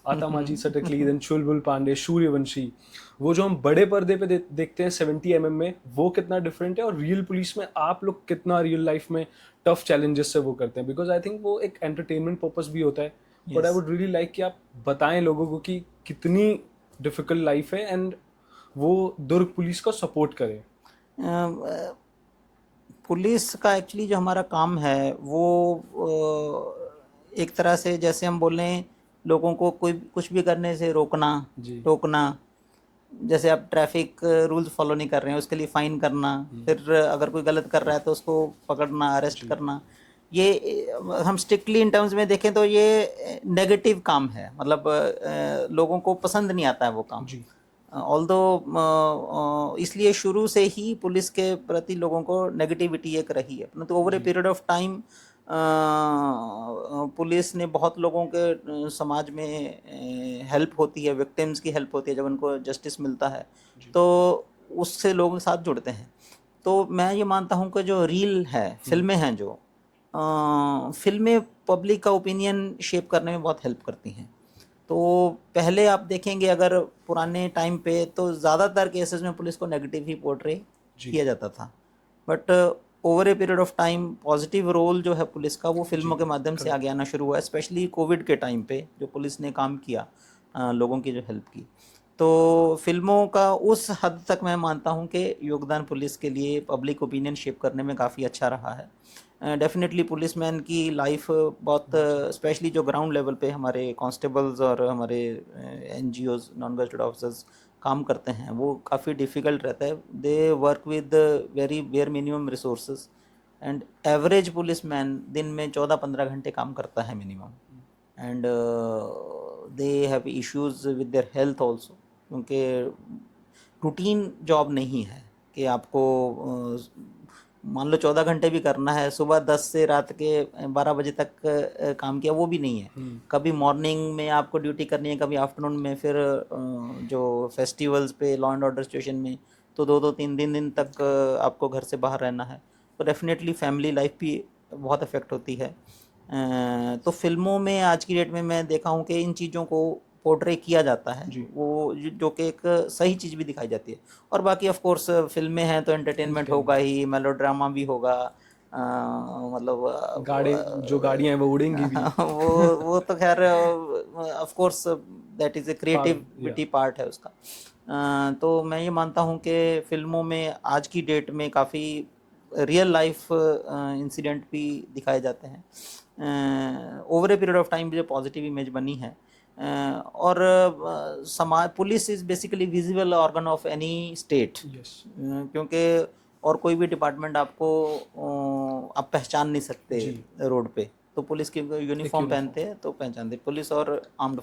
आतामाजी सटकली, देन चुलबुल पांडे, सूर्यवंशी, वो जो हम बड़े पर्दे पे देखते हैं 70 mm में, वो कितना डिफरेंट है? और रियल पुलिस में आप लोग कितना रियल लाइफ में टफ चैलेंजेस से वो करते हैं? बिकॉज आई थिंक वो एक एंटरटेनमेंट पर्पस भी होता है, but I would really like कि आप बताएं लोगों को कि कितनी डिफिकल्ट लाइफ है, एंड वो दुर्ग पुलिस को सपोर्ट करें। पुलिस का एक्चुअली जो हमारा काम है वो एक तरह से, जैसे हम बोलें, लोगों को कोई कुछ भी करने से रोकना, टोकना। जैसे आप ट्रैफिक रूल्स फॉलो नहीं कर रहे हैं, उसके लिए फ़ाइन करना, फिर अगर कोई गलत कर रहा है तो उसको पकड़ना, अरेस्ट करना। ये हम स्ट्रिक्टली इन टर्म्स में देखें तो ये नेगेटिव काम है, मतलब लोगों को पसंद नहीं आता है वो काम। ऑल्दो इसलिए शुरू से ही पुलिस के प्रति लोगों को नेगेटिविटी एक रही है, परंतु over a period of time police ने बहुत लोगों के समाज में हेल्प होती है, विक्टिम्स की हेल्प होती है। जब उनको जस्टिस मिलता है तो उससे लोग साथ जुड़ते हैं। तो मैं ये मानता हूँ कि जो रील है, फिल्में हैं, जो फिल्में पब्लिक का ओपिनियन शेप करने में बहुत हेल्प करती हैं। तो पहले आप देखेंगे अगर पुराने टाइम पे तो ज़्यादातर केसेस में पुलिस को नेगेटिव ही पोर्ट्रे किया जाता था, but over a period of time positive role जो है पुलिस का वो फिल्मों के माध्यम से आगे आना शुरू हुआ है, स्पेशली कोविड के टाइम पे जो पुलिस ने काम किया, लोगों की जो हेल्प की। तो फिल्मों का उस हद तक मैं मानता हूँ कि योगदान पुलिस के लिए पब्लिक ओपिनियन शेप करने में काफ़ी अच्छा रहा है। डेफिनेटली पुलिसमैन की लाइफ बहुत, स्पेशली जो ग्राउंड लेवल पे हमारे कांस्टेबल्स और हमारे एनजीओज नॉन गजेटेड ऑफिसर्स काम करते हैं वो काफ़ी डिफ़िकल्ट रहता है। They work with very bare minimum resources and average policeman दिन में 14-15 घंटे काम करता है minimum, and they have issues with their health also, क्योंकि रूटीन जॉब नहीं है कि आपको मान लो 14 घंटे भी करना है, सुबह 10 से रात के 12 बजे तक काम किया, वो भी नहीं है। कभी मॉर्निंग में आपको ड्यूटी करनी है, कभी आफ्टरनून में, फिर जो फेस्टिवल्स पे लॉ एंड ऑर्डर सिचुएशन में तो 2-3 दिन तक आपको घर से बाहर रहना है, तो डेफिनेटली फैमिली लाइफ भी बहुत अफेक्ट होती है। तो फिल्मों में आज की डेट में मैं देखा हूँ कि इन चीज़ों को पोर्ट्रे किया जाता है, वो जो कि एक सही चीज़ भी दिखाई जाती है। और बाकी ऑफ कोर्स फिल्में हैं तो एंटरटेनमेंट होगा ही, मेलोड्रामा भी होगा, मतलब जो गाड़ियां हैं वो उड़ेंगी भी। वो तो खैर of course that is a creativity part है उसका। तो मैं ये मानता हूँ कि फिल्मों में आज की डेट में काफ़ी रियल लाइफ इंसिडेंट भी दिखाए जाते हैं। Over a period of time जो पॉजिटिव इमेज बनी है, और समाज police is basically visible organ of any state, क्योंकि और कोई भी डिपार्टमेंट आपको आप पहचान नहीं सकते रोड पे, तो पुलिस की यूनिफॉर्म पहनते हैं तो पहचानते। पुलिस और आर्म्ड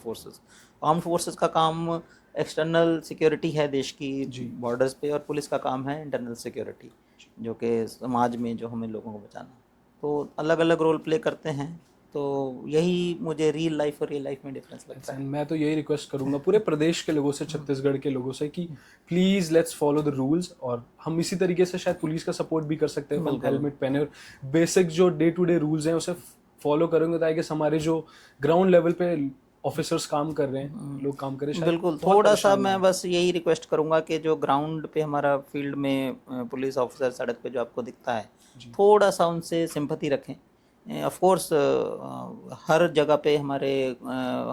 फोर्सेस का काम एक्सटर्नल सिक्योरिटी है देश की बॉर्डर्स पे, और पुलिस का काम है इंटरनल सिक्योरिटी, जो कि समाज में जो हमें लोगों को बचाना। तो अलग अलग रोल प्ले करते हैं, तो यही मुझे रियल लाइफ और रियल लाइफ में डिफरेंस लगता है। मैं तो यही रिक्वेस्ट करूंगा पूरे प्रदेश के लोगों से, छत्तीसगढ़ के लोगों से, कि please let's follow the rules, और हम इसी तरीके से शायद पुलिस का सपोर्ट भी कर सकते हैं। हम हेलमेट पहने और बेसिक जो डे टू डे रूल्स हैं उसे फॉलो करेंगे, ताकि हमारे जो ग्राउंड लेवल पे ऑफिसर्स काम कर रहे हैं, लोग काम करें। बिल्कुल, थोड़ा सा मैं बस यही रिक्वेस्ट करूंगा कि जो ग्राउंड पे हमारा फील्ड में पुलिस ऑफिसर सड़क पे जो आपको दिखता है, थोड़ा सा उनसे सिंपैथी रखें। ऑफ कोर्स हर जगह पे हमारे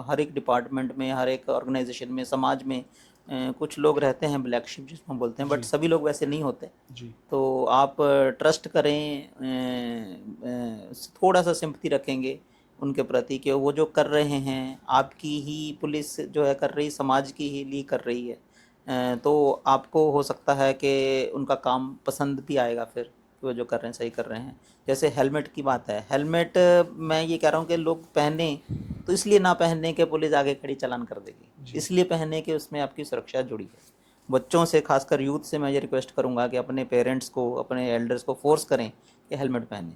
हर एक डिपार्टमेंट में, हर एक ऑर्गेनाइजेशन में, समाज में कुछ लोग रहते हैं ब्लैक शिप जिसमें बोलते हैं, बट सभी लोग वैसे नहीं होते। तो आप ट्रस्ट करें, थोड़ा सा सिंपैथी रखेंगे उनके प्रति कि वो जो कर रहे हैं आपकी ही पुलिस जो है कर रही, समाज की ही लिए कर रही है, तो आपको हो सकता है कि उनका काम पसंद भी आएगा फिर, कि वो जो कर रहे हैं सही कर रहे हैं। जैसे हेलमेट की बात है, हेलमेट मैं ये कह रहा हूँ कि लोग पहने तो इसलिए ना पहनने के पुलिस आगे खड़ी चालान कर देगी, इसलिए पहनने के उसमें आपकी सुरक्षा जुड़ी है। बच्चों से, खासकर यूथ से मैं ये रिक्वेस्ट करूँगा कि अपने पेरेंट्स को, अपने एल्डर्स को फोर्स करें कि हेलमेट पहने।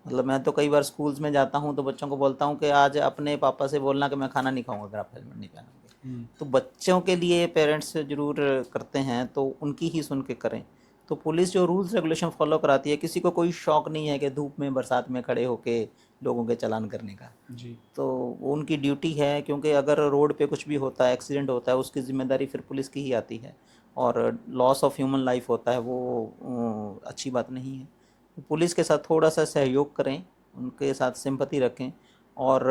मतलब मैं तो कई बार स्कूल्स में जाता हूँ तो बच्चों को बोलता हूँ कि आज अपने पापा से बोलना कि मैं खाना नहीं खाऊंगा अगर आप हेलमेट नहीं पहनोगे। तो बच्चों के लिए पेरेंट्स ज़रूर करते हैं, तो उनकी ही सुन के करें। तो पुलिस जो रूल्स रेगुलेशन फॉलो कराती है, किसी को कोई शौक नहीं है कि धूप में बरसात में खड़े होके लोगों के चालान करने का। तो वो उनकी ड्यूटी है, क्योंकि अगर रोड पे कुछ भी होता है, एक्सीडेंट होता है, उसकी जिम्मेदारी फिर पुलिस की ही आती है, और लॉस ऑफ ह्यूमन लाइफ होता है, वो अच्छी बात नहीं है। पुलिस के साथ थोड़ा सा सहयोग करें, उनके साथ सिंपैथी रखें, और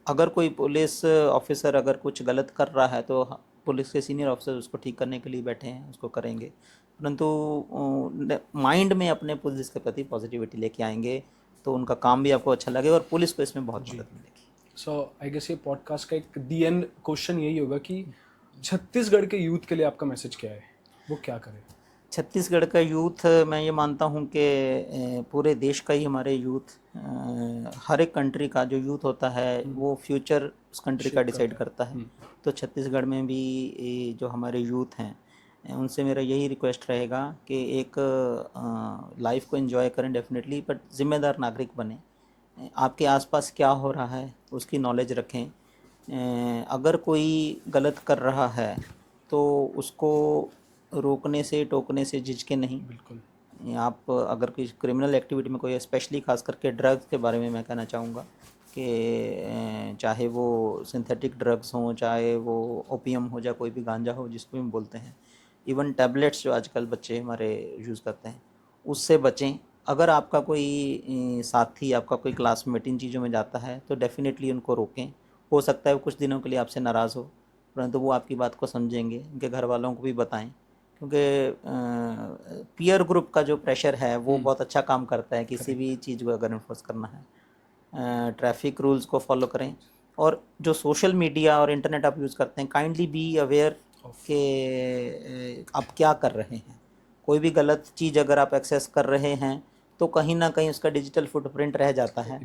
अगर कोई पुलिस ऑफिसर अगर कुछ गलत कर रहा है तो पुलिस के सीनियर ऑफिसर उसको ठीक करने के लिए बैठे हैं, उसको करेंगे, परंतु माइंड में अपने पुलिस के प्रति पॉजिटिविटी लेके आएंगे तो उनका काम भी आपको अच्छा लगेगा और पुलिस को इसमें बहुत मदद मिलेगी। सो आई गेस ये पॉडकास्ट का एक दी एंड क्वेश्चन यही होगा कि छत्तीसगढ़ के यूथ के लिए आपका मैसेज क्या है, वो क्या करे? छत्तीसगढ़ का यूथ, मैं ये मानता हूँ कि पूरे देश का ही हमारे यूथ, हर एक कंट्री का जो यूथ होता है वो फ्यूचर उस कंट्री का डिसाइड करता है। तो छत्तीसगढ़ में भी जो हमारे यूथ हैं उनसे मेरा यही रिक्वेस्ट रहेगा कि एक लाइफ को एंजॉय करें डेफिनेटली, बट ज़िम्मेदार नागरिक बने। आपके आसपास क्या हो रहा है उसकी नॉलेज रखें। अगर कोई गलत कर रहा है तो उसको रोकने से, टोकने से झिझके नहीं। बिल्कुल। आप अगर कोई क्रिमिनल एक्टिविटी में कोई, स्पेशली खास करके ड्रग्स के बारे में मैं कहना चाहूँगा कि चाहे वो सिंथेटिक ड्रग्स हों, चाहे वो ओपियम हो, या कोई भी गांजा हो जिसको हम बोलते हैं, इवन टैबलेट्स जो आजकल बच्चे हमारे यूज़ करते हैं, उससे बचें। अगर आपका कोई साथी, आपका कोई क्लासमेट इन चीज़ों में जाता है तो डेफ़िनेटली उनको रोकें। हो सकता है वो कुछ दिनों के लिए आपसे नाराज़ हो, परंतु वो आपकी बात को समझेंगे, उनके घर वालों को भी बताएं, क्योंकि पीयर ग्रुप का जो प्रेशर है वो बहुत अच्छा काम करता है किसी भी चीज़ को अगर इन्फोर्स करना है। ट्रैफिक रूल्स को फॉलो करें, और जो सोशल मीडिया और इंटरनेट आप यूज़ करते हैं, काइंडली बी अवेयर कि आप क्या कर रहे हैं। कोई भी गलत चीज़ अगर आप एक्सेस कर रहे हैं तो कहीं ना कहीं उसका डिजिटल फुटप्रिंट रह जाता है,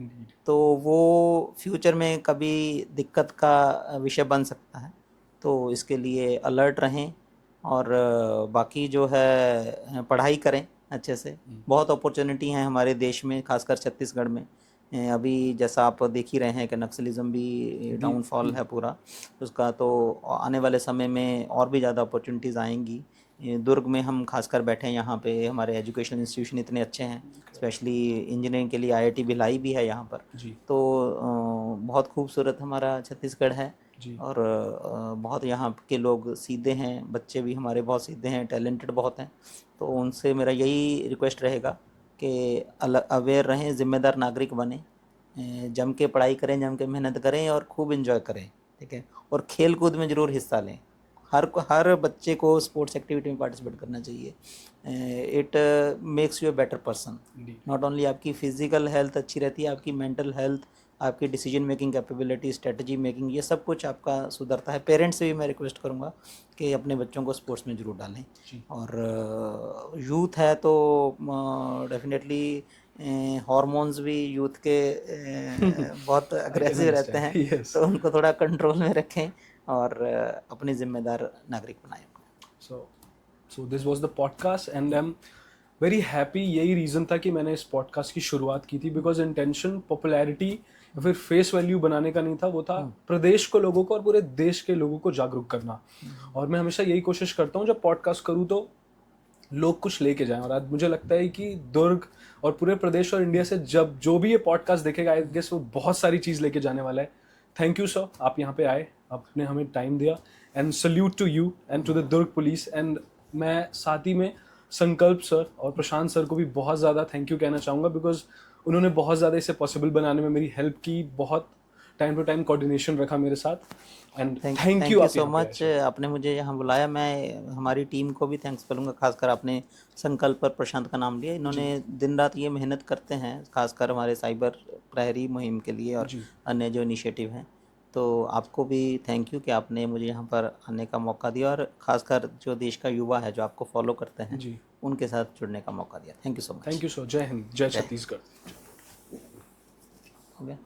तो वो फ्यूचर में कभी दिक्कत का विषय बन सकता है। तो इसके लिए अलर्ट रहें, और बाकी जो है पढ़ाई करें अच्छे से। बहुत अपॉर्चुनिटी हैं हमारे देश में, खासकर छत्तीसगढ़ में। अभी जैसा आप देख ही रहे हैं कि नक्सलिज्म भी डाउनफॉल है पूरा उसका, तो आने वाले समय में और भी ज़्यादा अपॉर्चुनिटीज़ आएंगी। दुर्ग में हम खासकर बैठे हैं, यहाँ पे हमारे एजुकेशन इंस्टीट्यूशन इतने अच्छे हैं, स्पेशली इंजीनियरिंग के लिए IIT भिलाई भी है यहाँ पर। जी। तो बहुत खूबसूरत हमारा छत्तीसगढ़ है, जी। और बहुत यहाँ के लोग सीधे हैं, बच्चे भी हमारे बहुत सीधे हैं, टैलेंटेड बहुत हैं। तो उनसे मेरा यही रिक्वेस्ट रहेगा कि अवेयर रहें, ज़िम्मेदार नागरिक बने, जम के पढ़ाई करें, जम के मेहनत करें और खूब एंजॉय करें, ठीक है। और खेल कूद में ज़रूर हिस्सा लें। हर बच्चे को स्पोर्ट्स एक्टिविटी में पार्टिसिपेट करना चाहिए। It makes you a better person. Not only आपकी फिजिकल हेल्थ अच्छी रहती है, आपकी मेंटल हेल्थ, आपकी decision making capability, strategy making, ये सब कुछ आपका सुधरता है। पेरेंट्स से भी मैं रिक्वेस्ट करूँगा कि अपने बच्चों को स्पोर्ट्स में ज़रूर डालें। और यूथ है तो डेफिनेटली हार्मोन्स भी यूथ के बहुत अग्रेसिव रहते हैं, Yes. तो उनको थोड़ा कंट्रोल में रखें और अपनी जिम्मेदार नागरिक बनाएं। So this was the podcast and I'm very happy। यही रीज़न था कि मैंने इस पॉडकास्ट की शुरुआत की थी, बिकॉज इंटेंशन पॉपुलैरिटी या फिर फेस वैल्यू बनाने का नहीं था, वो था प्रदेश को, लोगों को और पूरे देश के लोगों को जागरूक करना। और मैं हमेशा यही कोशिश करता हूँ जब पॉडकास्ट करूँ तो लोग कुछ लेके जाएं। और आज मुझे लगता है कि दुर्ग और पूरे प्रदेश और इंडिया से जब जो भी ये पॉडकास्ट देखेगा, आई गेस वो बहुत सारी चीज़ लेके जाने वाला है। थैंक यू सर, आप यहाँ पे आए, आपने हमें टाइम दिया, and salute to you and to the Durg police. And मैं साथ ही में संकल्प सर और प्रशांत सर को भी बहुत ज़्यादा थैंक यू कहना चाहूँगा, बिकॉज उन्होंने बहुत ज़्यादा इसे पॉसिबल बनाने में मेरी हेल्प की, बहुत टाइम टू टाइम कोऑर्डिनेशन रखा मेरे साथ। And thank you so much, आपने मुझे यहाँ बुलाया। मैं हमारी टीम को भी थैंक्स करूँगा, खासकर आपने संकल्प पर प्रशांत का नाम लिया। इन्होंने दिन रात ये मेहनत करते हैं, खासकर हमारे साइबर प्रहरी मुहिम के लिए और अन्य जो इनिशिएटिव हैं। तो आपको भी थैंक यू कि आपने मुझे यहाँ पर आने का मौका दिया, और ख़ासकर जो देश का युवा है जो आपको फॉलो करते हैं उनके साथ जुड़ने का मौका दिया। Thank you so much. Thank you sir. जय हिंद, जय छत्तीसगढ़। हो गया।